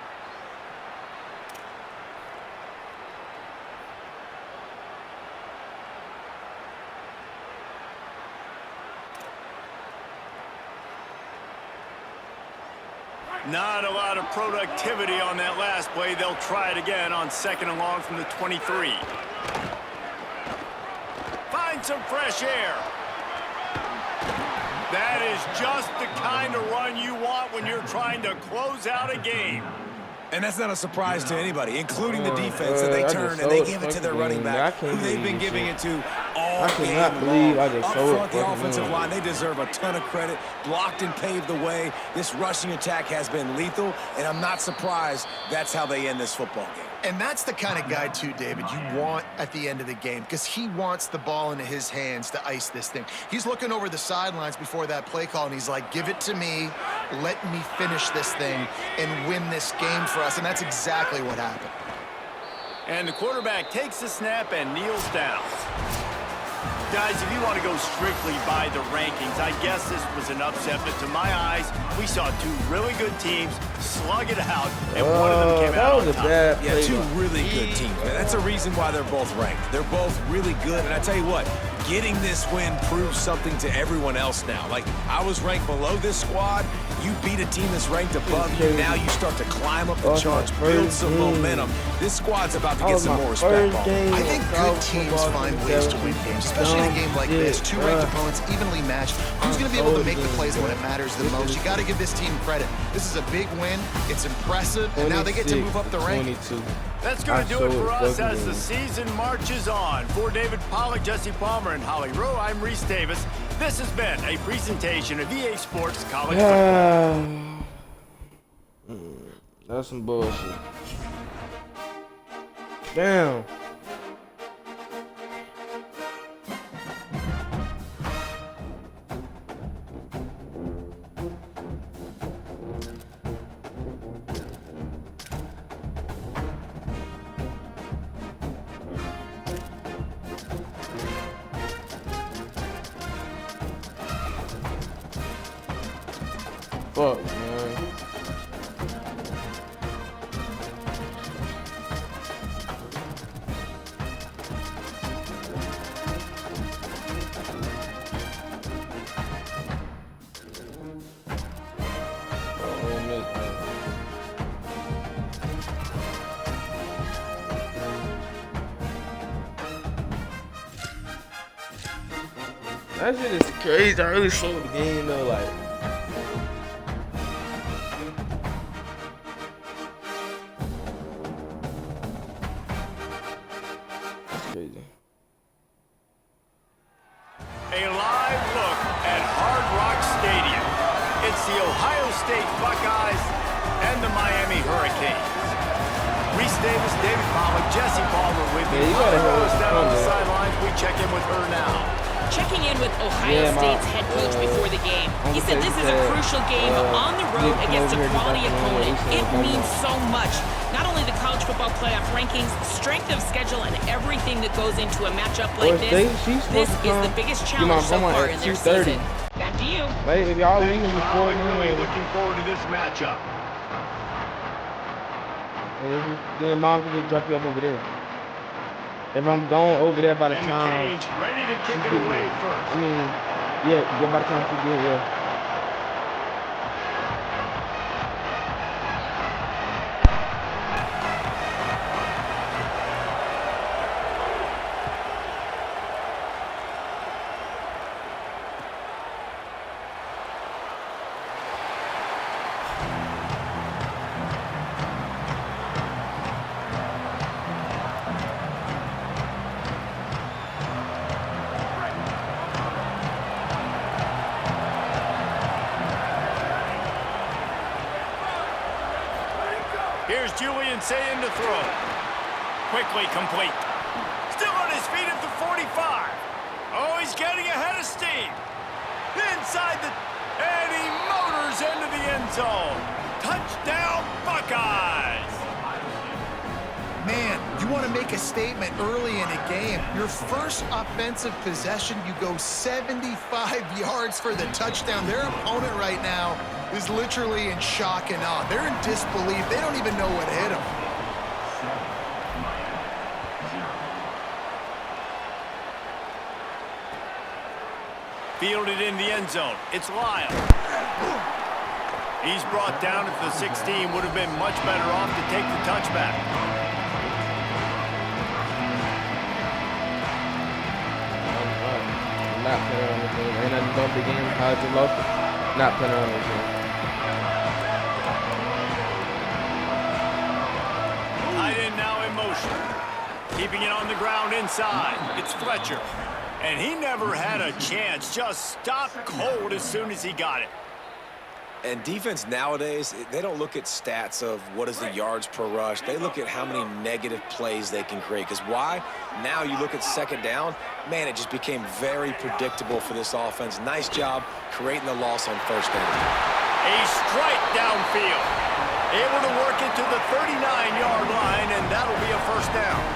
Not a lot of productivity on that last play. They'll try it again on 2nd and long from the 23. Find some fresh air. That is just the kind of run you want when you're trying to close out a game. And that's not a surprise to anybody, including the defense, that they turn and they give it to their running back, who they've been giving it to all game long. Up front, the offensive line, they deserve a ton of credit. Blocked and paved the way. This rushing attack has been lethal, and I'm not surprised that's how they end this football game. And that's the kind of guy, too, David, you want at the end of the game, because he wants the ball into his hands to ice this thing. He's looking over the sidelines before that play call, and he's like, give it to me, let me finish this thing, and win this game for us. And that's exactly what happened. And the quarterback takes the snap and kneels down. Guys, if you want to go strictly by the rankings, I guess this was an upset, but to my eyes, we saw 2 really good teams slug it out, and one of them came out on top. Yeah, 2 really good teams, man. That's a reason why they're both ranked. They're both really good, and I tell you what, getting this win proves something to everyone else now. Like, I was ranked below this squad. You beat a team that's ranked above you. Now you start to climb up the charts, build some momentum. This squad's about to get some more respect. I think good teams find ways to win games, especially in a game like this. 2 ranked opponents, evenly matched. Who's going to be able to make the plays when it matters the most? You got to give this team credit. This is a big win. It's impressive, and now they get to move up the rankings. That's going to do it for us as the season marches on. For David Pollack, Jesse Palmer, and Holly Rowe, I'm Reese Davis. This has been a presentation of EA Sports College Football. That's some bullshit. Damn. Fuck, man. That shit is crazy. I really slowed the game though, like. Crazy. A live look at Hard Rock Stadium. It's the Ohio State Buckeyes and the Miami Hurricanes. Reese Davis, David Pollack, Jesse Palmer with you. Down on the sidelines. We check in with her now. Checking in with Ohio State's head coach before the game. He said this is a crucial game on the road against a quality opponent. It means so much. Not only the college football playoff rankings, strength of schedule, and everything that goes into a matchup like this. This is the biggest challenge so far in their season. Back to you. Wait, if y'all leaving before Really looking forward to this matchup. then mom can just drop you up over there. If I'm going over there by the time, Ready to kick it away first. I mean, yeah, by the time she get here. Here's Julian saying to throw. Quickly complete. Still on his feet at the 45. Oh, he's getting ahead of steam. Inside the... And he motors into the end zone. Touchdown, Buckeyes. Man, you want to make a statement early in a game. Your first offensive possession, you go 75 yards for the touchdown. Their opponent right now is literally in shock and awe. They're in disbelief. They don't even know what hit them. Fielded in the end zone. It's Lyle. He's brought down at the 16. Would have been much better off to take the touchback. Not playing on this game. Ain't nothing but big game, college and local. Not playing on this game. Tight end now in motion. Keeping it on the ground inside. It's Fletcher. And he never had a chance. Just stopped cold as soon as he got it. And defense nowadays, they don't look at stats of what is the yards per rush. They look at how many negative plays they can create. Because why? Now you look at second down, man, it just became very predictable for this offense. Nice job creating the loss on first down. A strike downfield. Able to work it to the 39-yard line, and that'll be a first down.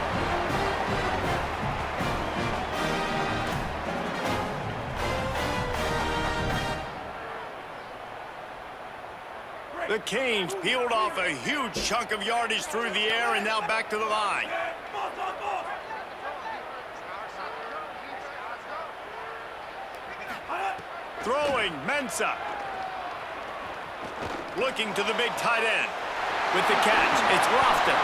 The Canes peeled off a huge chunk of yardage through the air and now back to the line. Throwing, Mensah. Looking to the big tight end. With the catch, it's Lofton.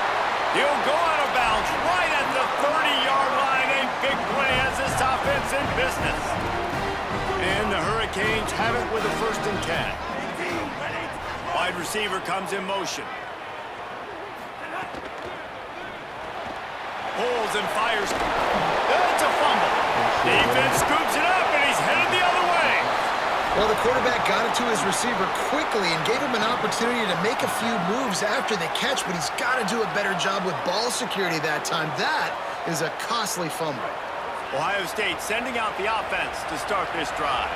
He'll go out of bounds right at the 30-yard line. A big play as this offense in business. And the Hurricanes have it with a 1st and 10. Wide receiver comes in motion. Pulls and fires. That's a fumble. Defense scoops it up, and he's headed the other way. Well, the quarterback got it to his receiver quickly and gave him an opportunity to make a few moves after the catch, but he's got to do a better job with ball security that time. That is a costly fumble. Ohio State sending out the offense to start this drive.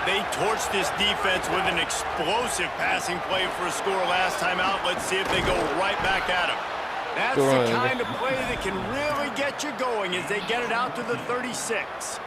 They torched this defense with an explosive passing play for a score last time out. Let's see if they go right back at him. That's the kind of play that can really get you going as they get it out to the 36.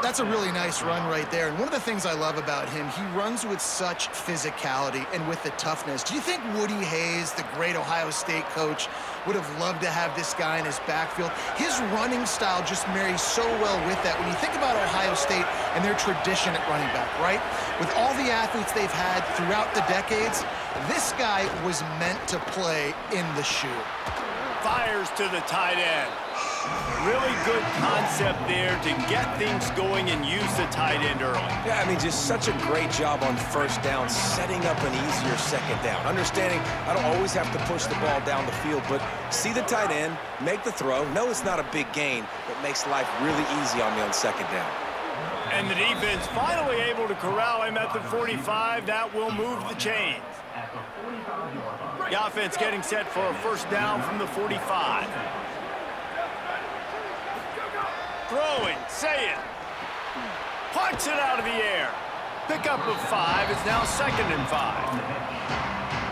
That's a really nice run right there. And one of the things I love about him, he runs with such physicality and with the toughness. Do you think Woody Hayes, the great Ohio State coach, would have loved to have this guy in his backfield? His running style just marries so well with that. When you think about Ohio State and their tradition at running back, right? With all the athletes they've had throughout the decades, this guy was meant to play in the shoe. Fires to the tight end. Really good concept there to get things going and use the tight end early. Yeah, I mean, just such a great job on first down, setting up an easier second down. Understanding I don't always have to push the ball down the field, but see the tight end, make the throw. No, it's not a big gain, but makes life really easy on me on second down. And the defense finally able to corral him at the 45. That will move the chains. The offense getting set for a first down from the 45. Throwing, say it. Punch it out of the air. Pickup of 5. It's now 2nd and 5.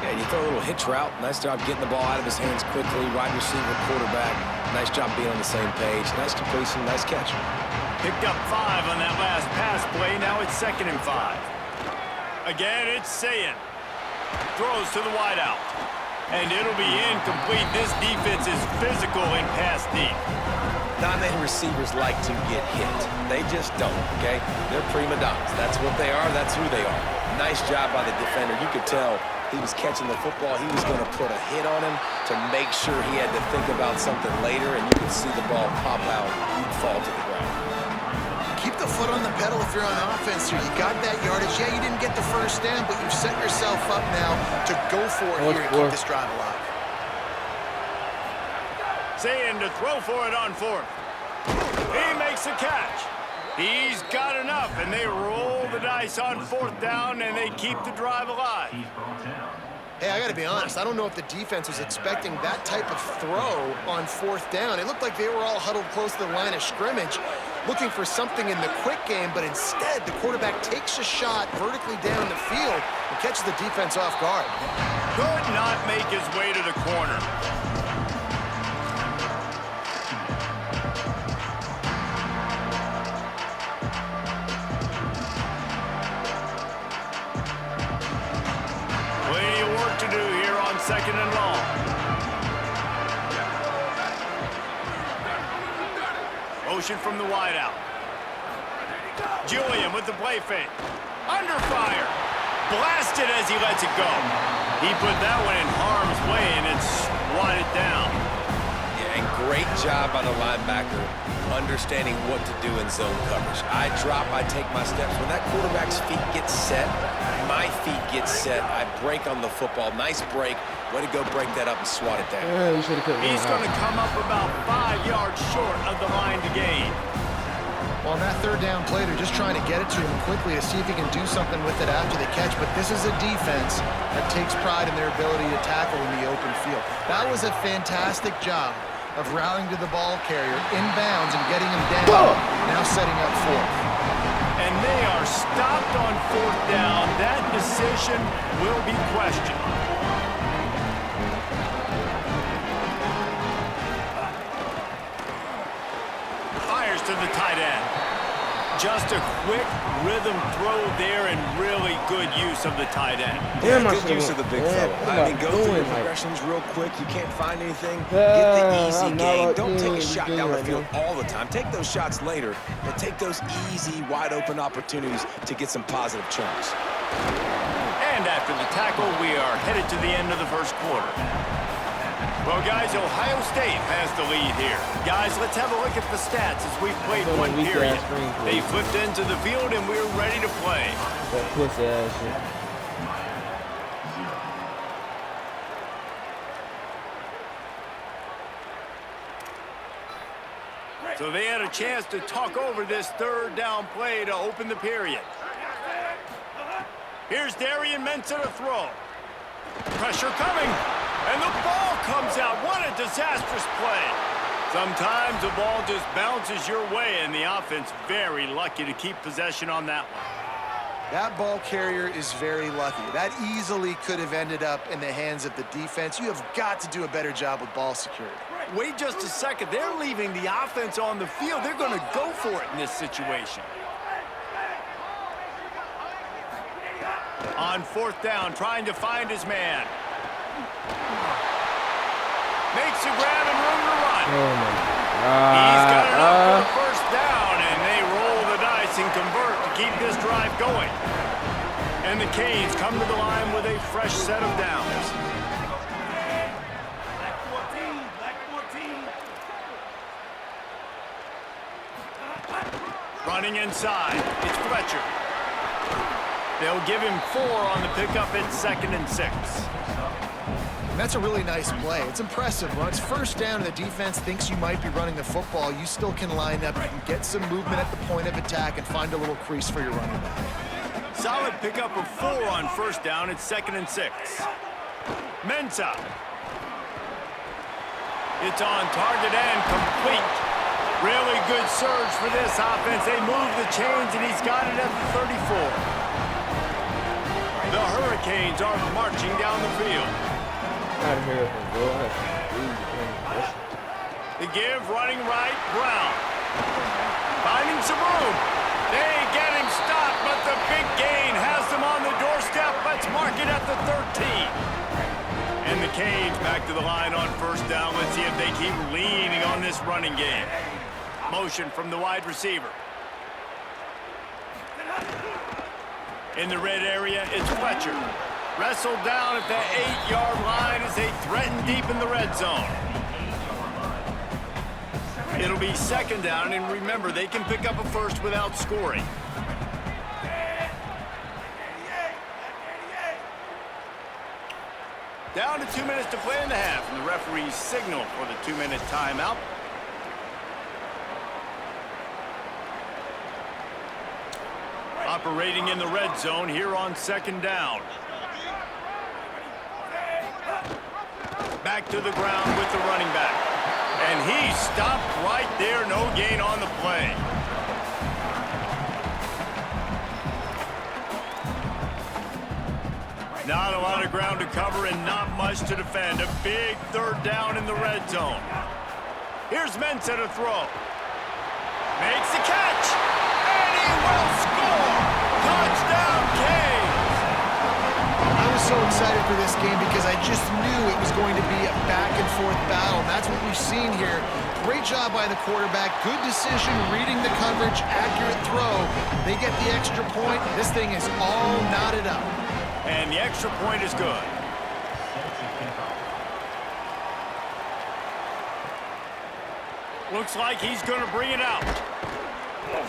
Yeah, you throw a little hitch route. Nice job getting the ball out of his hands quickly. Wide receiver, quarterback. Nice job being on the same page. Nice completion, nice catch. Picked up 5 on that last pass play. Now it's 2nd and 5. Again, it's Sayin. Throws to the wideout. And it'll be incomplete. This defense is physical in pass deep. Not many receivers like to get hit. They just don't, okay? They're prima donnas. That's what they are. That's who they are. Nice job by the defender. You could tell he was catching the football. He was going to put a hit on him to make sure he had to think about something later, and you could see the ball pop out and fall to the ground. Keep the foot on the pedal if you're on offense here. You got that yardage. Yeah, you didn't get the first down, but you've set yourself up now to go for it here and keep this drive alive. Saying to throw for it on 4th. He makes a catch. He's got enough, and they roll the dice on 4th down, and they keep the drive alive. Hey, I got to be honest. I don't know if the defense was expecting that type of throw on 4th down. It looked like they were all huddled close to the line of scrimmage, looking for something in the quick game, but instead the quarterback takes a shot vertically down the field and catches the defense off guard. Could not make his way to the corner. Plenty of work to do here on 2nd and long. Motion from the wideout. Julian with the play fake. Under fire. Blasted as he lets it go. He put that one in harm's way and it's swatted down. Yeah, and great job by the linebacker understanding what to do in zone coverage. I drop, I take my steps. When that quarterback's feet get set, my feet get set, I break on the football. Nice break. Way to go break that up and swat it down. Yeah, he's going to come up about 5 yards short of the line to gain. On that 3rd down play, they're just trying to get it to him quickly to see if he can do something with it after the catch. But this is a defense that takes pride in their ability to tackle in the open field. That was a fantastic job of rallying to the ball carrier inbounds and getting him down. Now setting up 4th. And they are stopped on 4th down. That decision will be questioned. Fires to the tight end. Just a quick rhythm throw there and really good use of the tight end. Yeah, good use of the big fella. I mean, go through the progressions real quick. You can't find anything. Get the easy game. Don't take a shot down the field all the time. Take those shots later, but take those easy, wide-open opportunities to get some positive chunks. And after the tackle, we are headed to the end of the 1st quarter. Well, guys, Ohio State has the lead here. Guys, let's have a look at the stats as we've played one period. They flipped into the field, and we're ready to play. That pussy ass shit. So they had a chance to talk over this 3rd down play to open the period. Here's Darian Mensah to throw. Pressure coming. And the ball comes out. What a disastrous play. Sometimes the ball just bounces your way, and the offense very lucky to keep possession on that one. That ball carrier is very lucky. That easily could have ended up in the hands of the defense. You have got to do a better job with ball security. Wait just a second. They're leaving the offense on the field. They're going to go for it in this situation. On 4th down, trying to find his man. Makes a grab and room to run. Oh my God. He's got it up for the 1st down, and they roll the dice and convert to keep this drive going. And the Canes come to the line with a fresh set of downs. Running inside, it's Fletcher. They'll give him 4 on the pickup at 2nd and 6. That's a really nice play. It's impressive. When it's 1st down and the defense thinks you might be running the football, you still can line up and get some movement at the point of attack and find a little crease for your running back. Solid pickup of 4 on 1st down at 2nd and 6. Mensah. It's on target and complete. Really good surge for this offense. They move the chains, and he's got it at the 34. The Hurricanes are marching down the field. The give, running right, Brown. Finding some room. They get him stopped, but the big gain has them on the doorstep. Let's mark it at the 13. And the Canes back to the line on 1st down. Let's see if they keep leaning on this running game. Motion from the wide receiver. In the red area, it's Fletcher. Wrestled down at the 8-yard line as they threaten deep in the red zone. It'll be 2nd down, and remember, they can pick up a 1st without scoring. Down to 2 minutes to play in the half, and the referees signal for the 2-minute timeout. Operating in the red zone here on 2nd down. back to the ground with the running back. And he stopped right there. No gain on the play. Not a lot of ground to cover and not much to defend. A big third down in the red zone. Here's Mensah to throw. Makes the catch. And he will score. Touchdown, Canes. I was so excited for this game because I just knew it was going to be a back-and-forth battle. That's what we've seen here. Great job by the quarterback. Good decision, reading the coverage, accurate throw. They get the extra point. This thing is all knotted up. And the extra point is good. Looks like he's going to bring it out.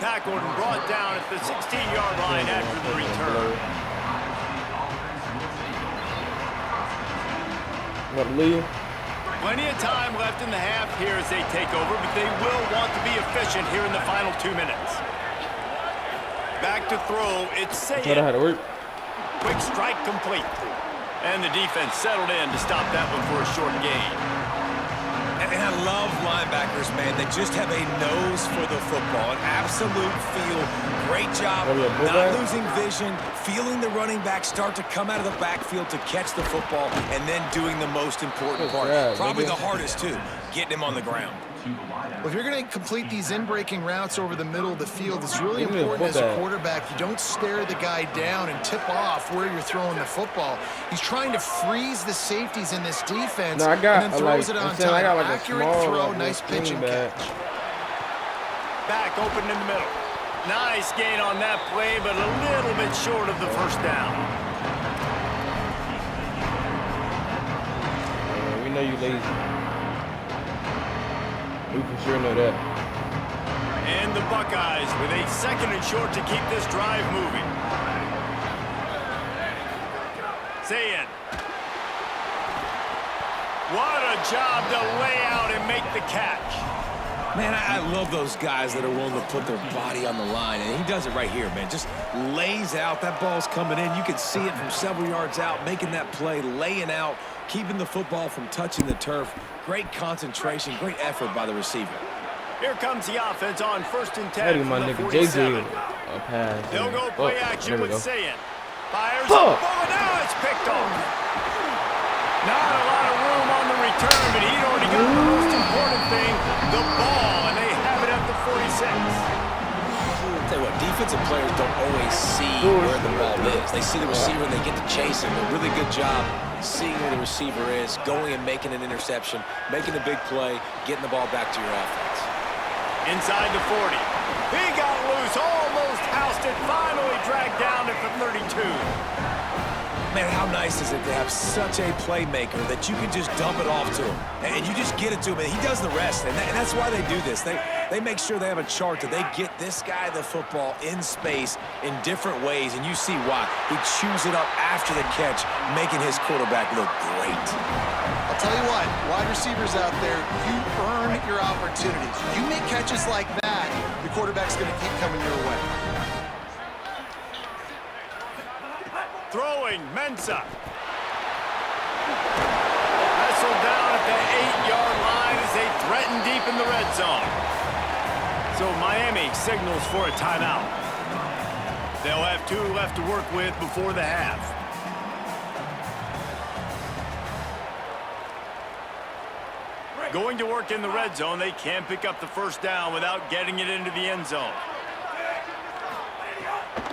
Tackled and brought down at the 16-yard line after the return. Plenty of time left in the half here as they take over, but they will want to be efficient here in the final 2 minutes. Back to throw. It's Sayed. Quick strike complete. And the defense settled in to stop that one for a short gain. And I love linebackers, man. They just have a nose for the football, an absolute feel. Great job not losing vision, feeling the running back start to come out of the backfield to catch the football, and then doing the most important part. Probably the hardest, too, getting him on the ground. Well, if you're going to complete these in-breaking routes over the middle of the field, it's really important as a quarterback you don't stare the guy down and tip off where you're throwing the football. He's trying to freeze the safeties in this defense and then throws it on time. Accurate throw, nice pitch and catch. Back open in the middle. Nice gain on that play, but a little bit short of the first down. We know you lazy. We for sure know that. And the Buckeyes with a 2nd and short to keep this drive moving. Sayed. What a job to lay out and make the catch. Man, I love those guys that are willing to put their body on the line, and he does it right here, man. Just lays out. That ball's coming in. You can see it from several yards out, making that play, laying out, keeping the football from touching the turf. Great concentration, great effort by the receiver. Here comes the offense on 1st and 10 from the 47. They'll go play action with Sayed. Fires the ball, now it's picked off. Not a lot of room on the return, but he'd already got the most important thing, the ball, and they have it at the 46. I'll tell you what, defensive players don't always see where the ball is. They see the receiver and they get to chase him. A really good job seeing where the receiver is, going and making an interception, making a big play, getting the ball back to your offense. Inside the 40. He got loose, almost housed it, finally dragged down at the 32. Man, how nice is it to have such a playmaker that you can just dump it off to him, and you just get it to him, and he does the rest, and that's why they do this. They make sure they have a chart that they get this guy the football in space in different ways, and you see why. He chews it up after the catch, making his quarterback look great. I'll tell you what, wide receivers out there, you earn your opportunities. You make catches like that, the quarterback's going to keep coming your way. Throwing, Mensah. Wrestled down at the 8-yard line as they threaten deep in the red zone. So Miami signals for a timeout. They'll have 2 left to work with before the half. Going to work in the red zone, they can pick up the first down without getting it into the end zone.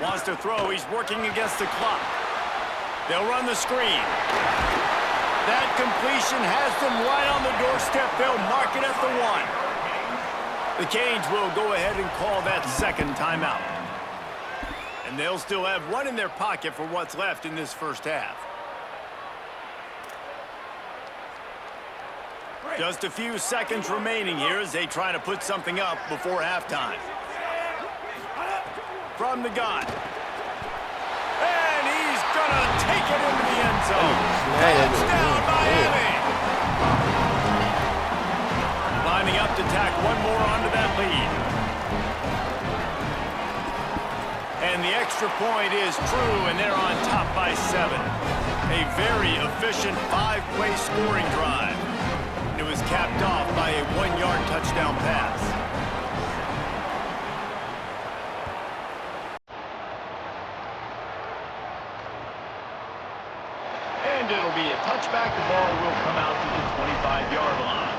Wants to throw, he's working against the clock. They'll run the screen. That completion has them right on the doorstep. They'll mark it at the 1. The Canes will go ahead and call that 2nd timeout. And they'll still have 1 in their pocket for what's left in this first half. Just a few seconds remaining here as they try to put something up before halftime. From the gun. And he's going to take it into the end zone. Touchdown, Miami. Lining up to tack 1 more onto that lead. And the extra point is true, and they're on top by 7. A very efficient 5-play scoring drive. and it was capped off by a 1-yard touchdown pass. And it'll be a touchback. The ball will come out to the 25-yard line.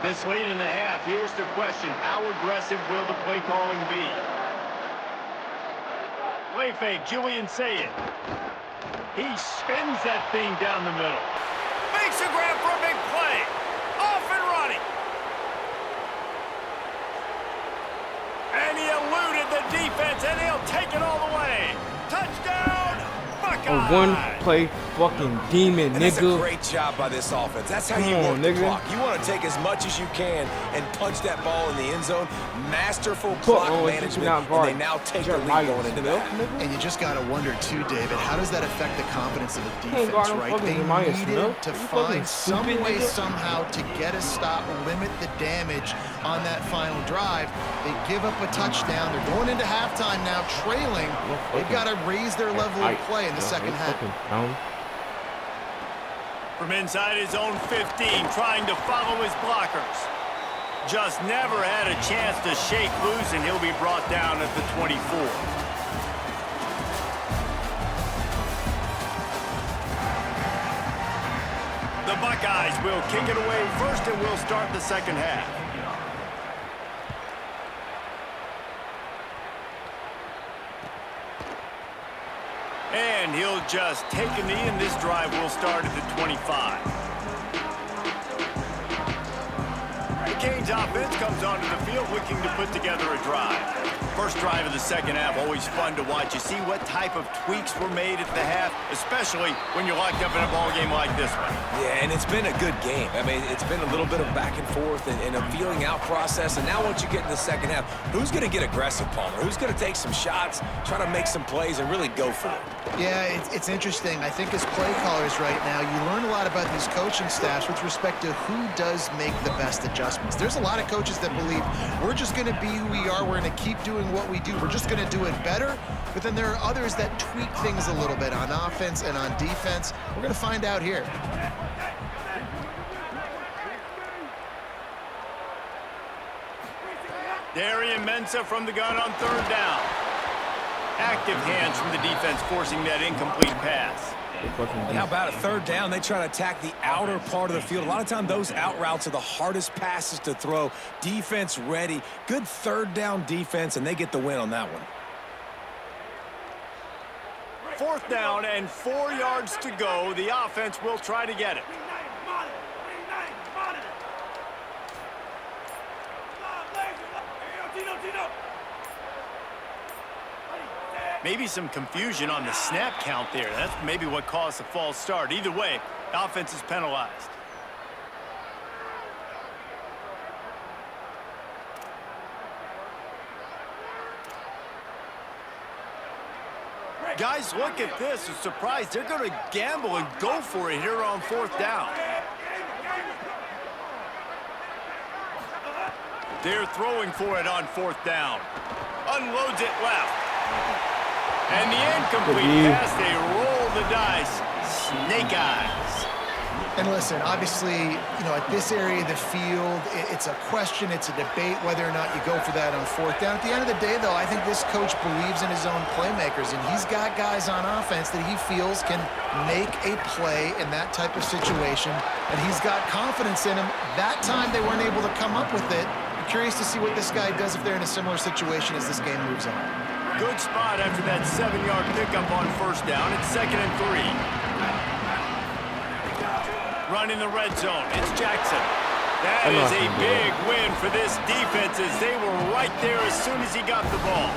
This late in the half, here's the question. How aggressive will the play calling be? Play fake, Julian Sayed. He spins that thing down the middle. Makes a grab for a big play. Off and running. And he eluded the defense, and he'll take it all the way. Touchdown, Buckeyes. A one-play fucking demon, and nigga. That's a great job by this offense. That's how you work the clock. You want to take as much as you can and punch that ball in the end zone. Masterful clock management, and they now take the lead going into that. And you just got to wonder, too, David, how does that affect the confidence of the defense, right? They needed to find some way, somehow, to get a stop, limit the damage on that final drive. They give up a touchdown. They're going into halftime now, trailing. They've got to raise their level of play in the second half. From inside his own 15, trying to follow his blockers. Just never had a chance to shake loose, and he'll be brought down at the 24. The Buckeyes will kick it away first, and we'll start the second half. And he'll just take a knee, and this drive will start at the 25. The Canes offense comes onto the field looking to put together a drive. First drive of the second half, always fun to watch. You see what type of tweaks were made at the half, especially when you're locked up in a ball game like this one. Yeah, and it's been a good game. I mean, it's been a little bit of back and forth and a feeling out process. And now once you get in the second half, who's going to get aggressive, Palmer? Who's going to take some shots, try to make some plays, and really go for it? Yeah, it's interesting. I think as play callers right now, you learn a lot about these coaching staffs with respect to who does make the best adjustments. There's a lot of coaches that believe we're just going to be who we are. We're going to keep doing what we do. We're just going to do it better. But then there are others that tweak things a little bit on offense and on defense. We're going to find out here. Darian Mensah from the gun on third down. Active hands from the defense forcing that incomplete pass. How about a third down? They try to attack the outer part of the field. A lot of time those out routes are the hardest passes to throw. Defense ready. Good third down defense, and they get the win on that one. Fourth down and 4 yards to go. The offense will try to get it. Maybe some confusion on the snap count there. That's maybe what caused the false start. Either way, the offense is penalized. Guys, look at this. A surprise. They're going to gamble and go for it here on fourth down. They're throwing for it on fourth down. Unloads it left. And the incomplete pass, they roll the dice. Snake eyes. And listen, obviously, you know, at this area of the field, it's a question, it's a debate whether or not you go for that on fourth down. At the end of the day, though, I think this coach believes in his own playmakers, and he's got guys on offense that he feels can make a play in that type of situation, and he's got confidence in him. That time, they weren't able to come up with it. I'm curious to see what this guy does if they're in a similar situation as this game moves on. Good spot after that 7-yard pickup on first down. It's 2nd and 3. Running the red zone. It's Jackson. That is a big win for this defense as they were right there as soon as he got the ball.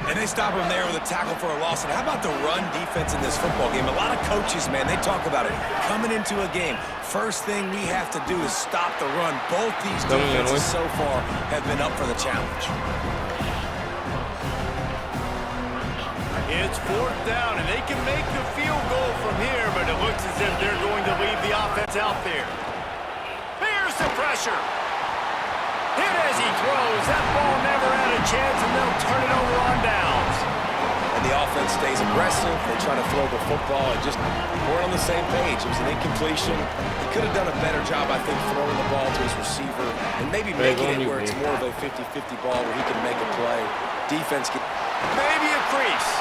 And they stop him there with a tackle for a loss. And how about the run defense in this football game? A lot of coaches, man, they talk about it. Coming into a game, first thing we have to do is stop the run. Both these defenses so far have been up for the challenge. It's fourth down, and they can make the field goal from here, but it looks as if they're going to leave the offense out there. Here's the pressure. Hit as he throws. That ball never had a chance, and they'll turn it over on downs. And the offense stays aggressive. They try to throw the football and just weren't on the same page. It was an incompletion. He could have done a better job, I think, throwing the ball to his receiver and maybe making it where it's more of a 50-50 ball where he can make a play. Defense can... Maybe a crease.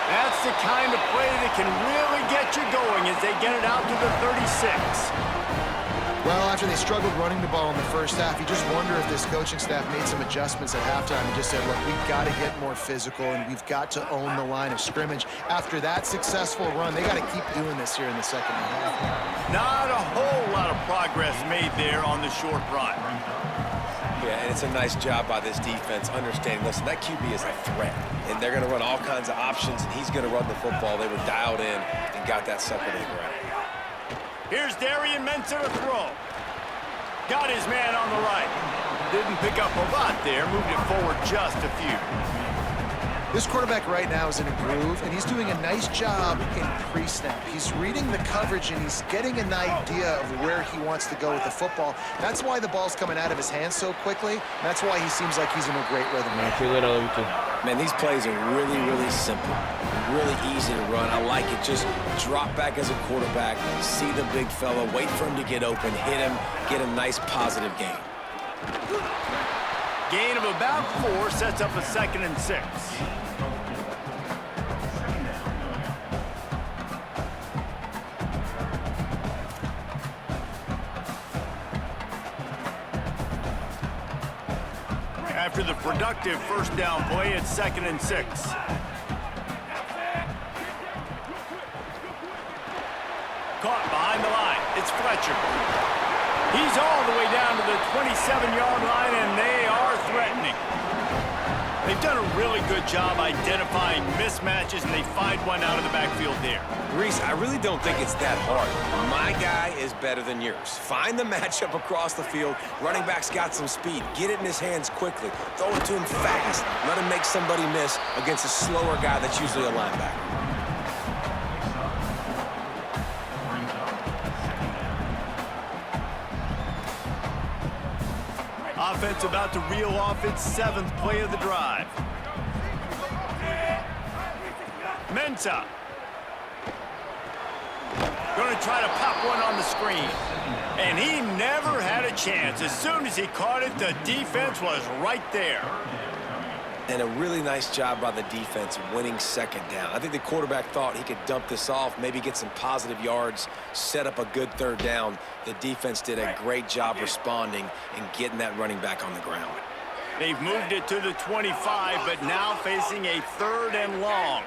That's the kind of play that can really get you going as they get it out to the 36. Well, after they struggled running the ball in the first half, you just wonder if this coaching staff made some adjustments at halftime and just said, look, we've got to get more physical and we've got to own the line of scrimmage. After that successful run, they got to keep doing this here in the second half. Not a whole lot of progress made there on the short run. Yeah, and it's a nice job by this defense understanding, listen, that QB is a threat, and they're going to run all kinds of options, and he's going to run the football. They were dialed in and got that sucker to the ground. Here's Darian Mensah to throw. Got his man on the right. Didn't pick up a lot there, moved it forward just a few. This quarterback right now is in a groove, and he's doing a nice job in pre-snap. He's reading the coverage, and he's getting an idea of where he wants to go with the football. That's why the ball's coming out of his hands so quickly. That's why he seems like he's in a great rhythm. Man, these plays are really, really simple. Really easy to run. I like it. Just drop back as a quarterback, see the big fella, wait for him to get open, hit him, get a nice positive gain. Gain of about 4 sets up a 2nd and 6. After the productive first down play, it's 2nd and 6. Caught behind the line. It's Fletcher. He's all the way down to the 27-yard line, and they are threatening. They've done a really good job identifying mismatches, and they find one out of the backfield there. Reese, I really don't think it's that hard. My guy is better than yours. Find the matchup across the field. Running back's got some speed. Get it in his hands quickly. Throw it to him fast. Let him make somebody miss against a slower guy that's usually a linebacker. Offense about to reel off its 7th play of the drive. Mensah. Going to try to pop one on the screen. And he never had a chance. As soon as he caught it, the defense was right there. And a really nice job by the defense winning 2nd down. I think the quarterback thought he could dump this off, maybe get some positive yards, set up a good 3rd down. The defense did a great job responding and getting that running back on the ground. They've moved it to the 25, but now facing a 3rd and long.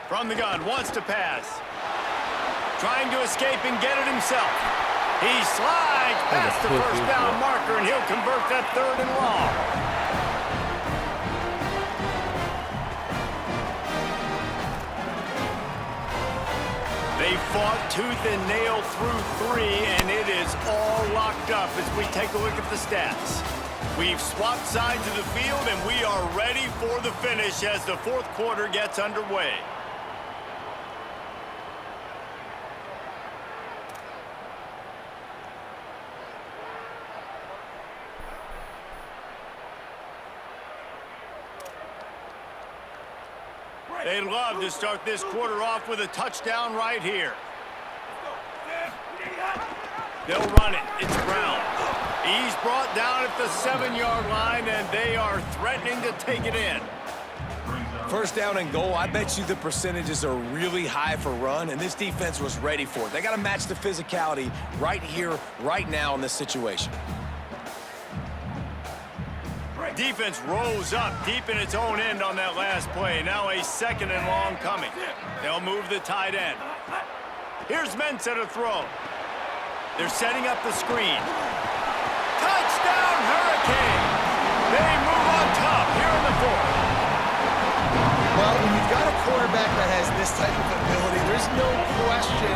From the gun, wants to pass. Trying to escape and get it himself. He slides past the first down marker, and he'll convert that 3rd and long. They fought tooth and nail through 3, and it is all locked up as we take a look at the stats. We've swapped sides of the field, and we are ready for the finish as the 4th quarter gets underway. They'd love to start this quarter off with a touchdown right here. They'll run it. It's Brown. He's brought down at the 7-yard line, and they are threatening to take it in. 1st down and goal, I bet you the percentages are really high for run, and this defense was ready for it. They got to match the physicality right here, right now in this situation. Defense rose up deep in its own end on that last play. Now a 2nd and long coming. They'll move the tight end. Here's Mensah to throw. They're setting up the screen. Touchdown, Hurricane! They move on top here in the 4th. Well, when you've got a quarterback that has this type of ability, there's no question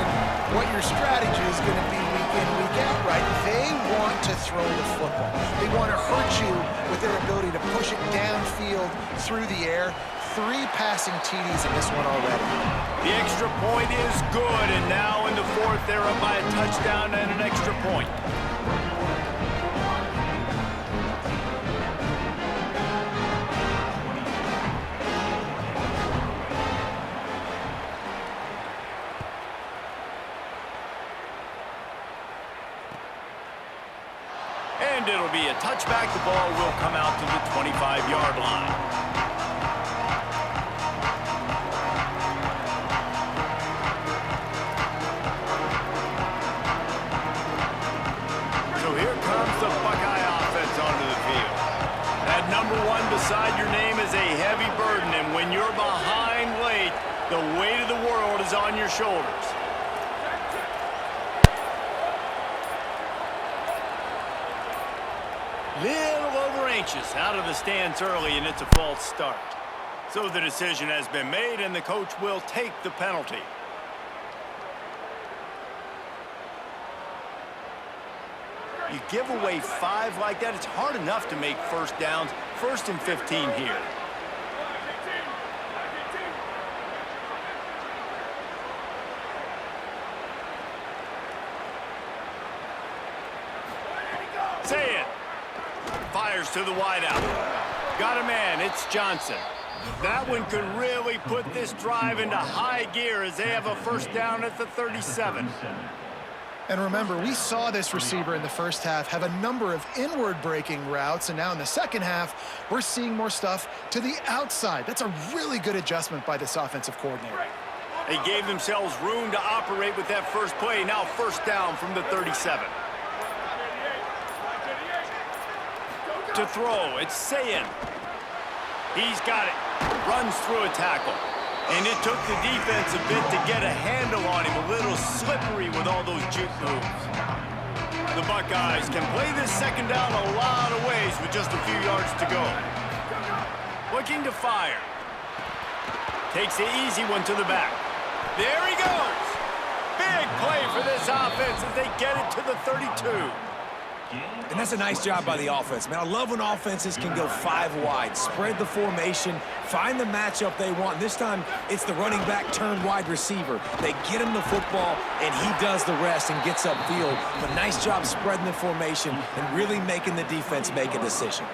what your strategy is going to be week in, week out, right? They want to throw the football. They want to hurt you with their ability to push it downfield through the air. 3 passing TDs in this one already. The extra point is good, and now in the 4th, they're up by a touchdown and an extra point. And it'll be a touchback. The ball will come out to the 25-yard line. So here comes the Buckeye offense onto the field. That number 1 beside your name is a heavy burden, and when you're behind late, the weight of the world is on your shoulders. Little over anxious out of the stance early, and it's a false start. So the decision has been made, and the coach will take the penalty. You give away 5 like that, it's hard enough to make first downs. 1st and 15 here. Say it. Fires to the wideout. Got a man, it's Johnson. That one could really put this drive into high gear as they have a first down at the 37. And remember, we saw this receiver in the first half have a number of inward breaking routes, and now in the second half, we're seeing more stuff to the outside. That's a really good adjustment by this offensive coordinator. They gave themselves room to operate with that first play. Now first down from the 37. To throw, it's Sayin. He's got it. Runs through a tackle. And it took the defense a bit to get a handle on him. A little slippery with all those juke moves. The Buckeyes can play this second down a lot of ways with just a few yards to go. Looking to fire. Takes the easy one to the back. There he goes. Big play for this offense as they get it to the 32. And that's a nice job by the offense, man. I love when offenses can go 5 wide, spread the formation, find the matchup they want. This time, it's the running back turned wide receiver. They get him the football, and he does the rest and gets upfield. But nice job spreading the formation and really making the defense make a decision.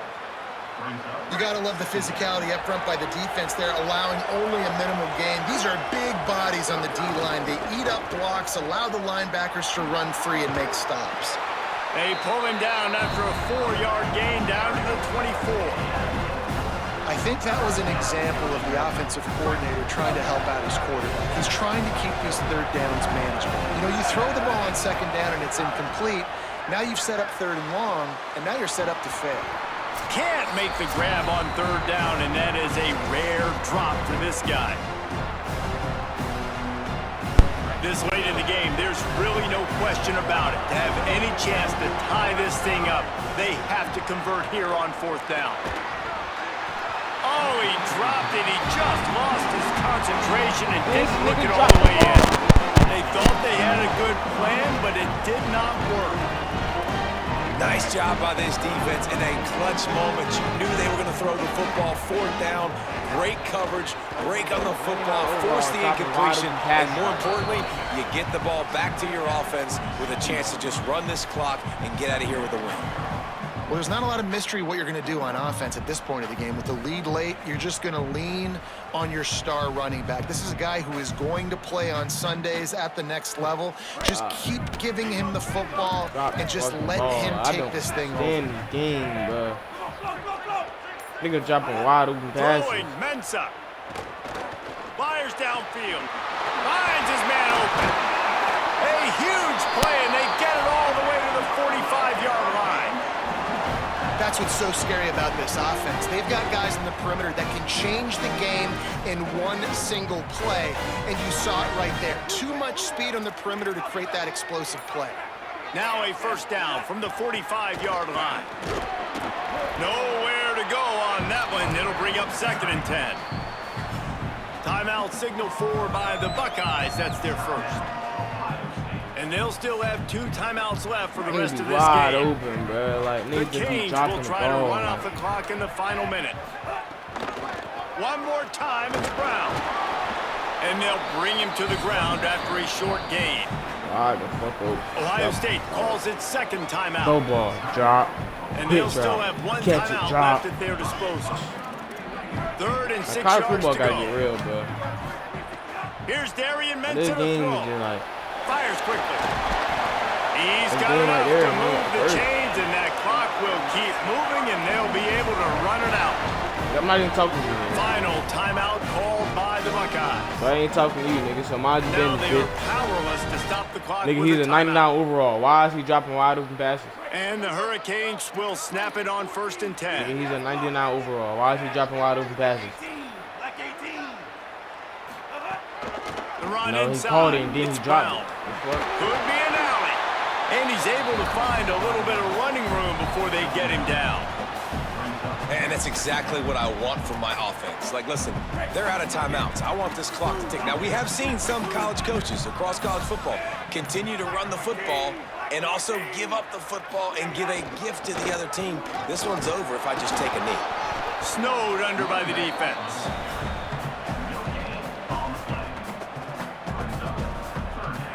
You got to love the physicality up front by the defense there, allowing only a minimal gain. These are big bodies on the D-line. They eat up blocks, allow the linebackers to run free and make stops. They pull him down after a 4-yard gain down to the 24. I think that was an example of the offensive coordinator trying to help out his quarterback. He's trying to keep these third downs manageable. You know, you throw the ball on second down and it's incomplete. Now you've set up 3rd and long, and now you're set up to fail. Can't make the grab on 3rd down, and that is a rare drop for this guy. This late in the game, there's really no question about it. To have any chance to tie this thing up, they have to convert here on 4th down. Oh, he dropped it. He just lost his concentration and didn't look it all the way in. They thought they had a good plan, but it did not work. Nice job by this defense in a clutch moment. You knew they were going to throw the football. 4th down, great coverage, break on the football, force the incompletion, and more importantly, you get the ball back to your offense with a chance to just run this clock and get out of here with a win. Well, there's not a lot of mystery what you're going to do on offense at this point of the game. With the lead late, you're just going to lean on your star running back. This is a guy who is going to play on Sundays at the next level. Just keep giving him the football and just let him take this thing over. Game, bro. Nigga dropping wide open passes. Mensah fires downfield. Finds his man open. A huge play, and they get it all the way to the 45-yard line. That's what's so scary about this offense. They've got guys in the perimeter that can change the game in one single play, and you saw it right there. Too much speed on the perimeter to create that explosive play. Now a first down from the 45-yard line. Nowhere to go on that one. It'll bring up 2nd and 10. Timeout signal for by the Buckeyes. That's their first. And they'll still have 2 timeouts left for the rest of this wide game. Open, bro. Like, The Canes will try to run off the clock in the final minute. One more time, it's Brown. And they'll bring him to the ground after a short gain. Ohio State calls its 2nd timeout. Go ball, drop. And they'll still have 1 timeout left at their disposal. 3rd and 6 yards to go. Gotta get real, bro. Here's Darian Mensah This to game throw. is just like. Fires quickly. He's got enough to move the chains, and that clock will keep moving, and they'll be able to run it out. I'm not even talking to you, nigga. Final timeout called by the Buckeyes. I ain't talking to you, nigga, so mind your Now business, they are bitch. powerless to stop the clock. Nigga, with he's a a 99 timeout. overall. Why is he dropping wide open passes? And the Hurricanes will snap it on 1st and 10. Nigga, he's a 99 overall. Why is he dropping wide open passes? The run No, he inside. called it and then he It's dropped Brown. it. Could be an alley. And he's able to find a little bit of running room before they get him down. And that's exactly what I want from my offense. Like, listen, they're out of timeouts. I want this clock to tick. Now, we have seen some college coaches across college football continue to run the football and also give up the football and give a gift to the other team. This one's over if I just take a knee. Snowed under by the defense.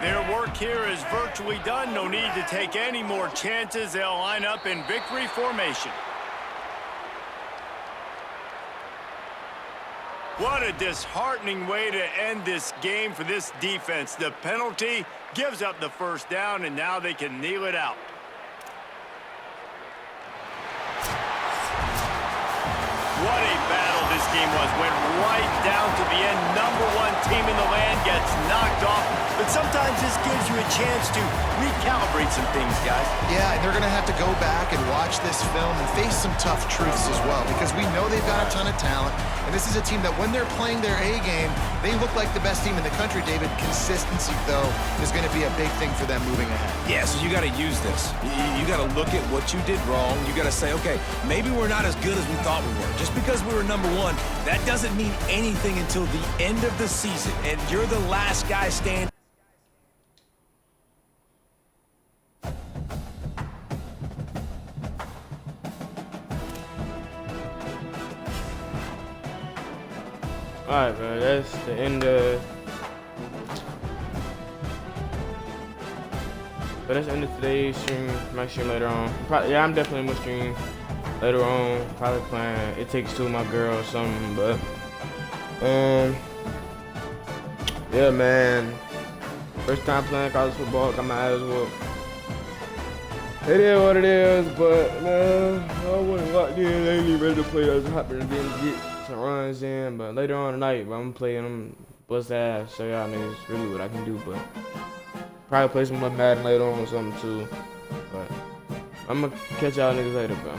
Their work here is virtually done. No need to take any more chances. They'll line up in victory formation. What a disheartening way to end this game for this defense. The penalty gives up the first down, and now they can kneel it out. What a battle this game was. Went right down to the end. #1 team in the land gets knocked off. But sometimes this gives you a chance to recalibrate some things, guys. Yeah, and they're going to have to go back and watch this film and face some tough truths as well, because we know they've got a ton of talent. And this is a team that when they're playing their A game, they look like the best team in the country, David. Consistency, though, is going to be a big thing for them moving ahead. Yeah, so you got to use this. You got to look at what you did wrong. You got to say, okay, maybe we're not as good as we thought we were. Just because we were #1, that doesn't mean anything until the end of the season, and you're the last guy standing. Alright, man, that's the end of. But that's the end of today's stream. Might stream later on. Yeah, I'm definitely gonna stream later on. Probably playing It Takes Two, my girl, or something. But yeah, man. First time playing college football, got my ass whooped. It is what it is, but man, I wasn't locked in. I ain't even ready to play. I was hoping to get some runs in, but later on tonight, but I'm playing them bust ass, show y'all niggas really what I can do, but probably play some more Madden later on or something too. But I'm gonna catch y'all niggas later, bro.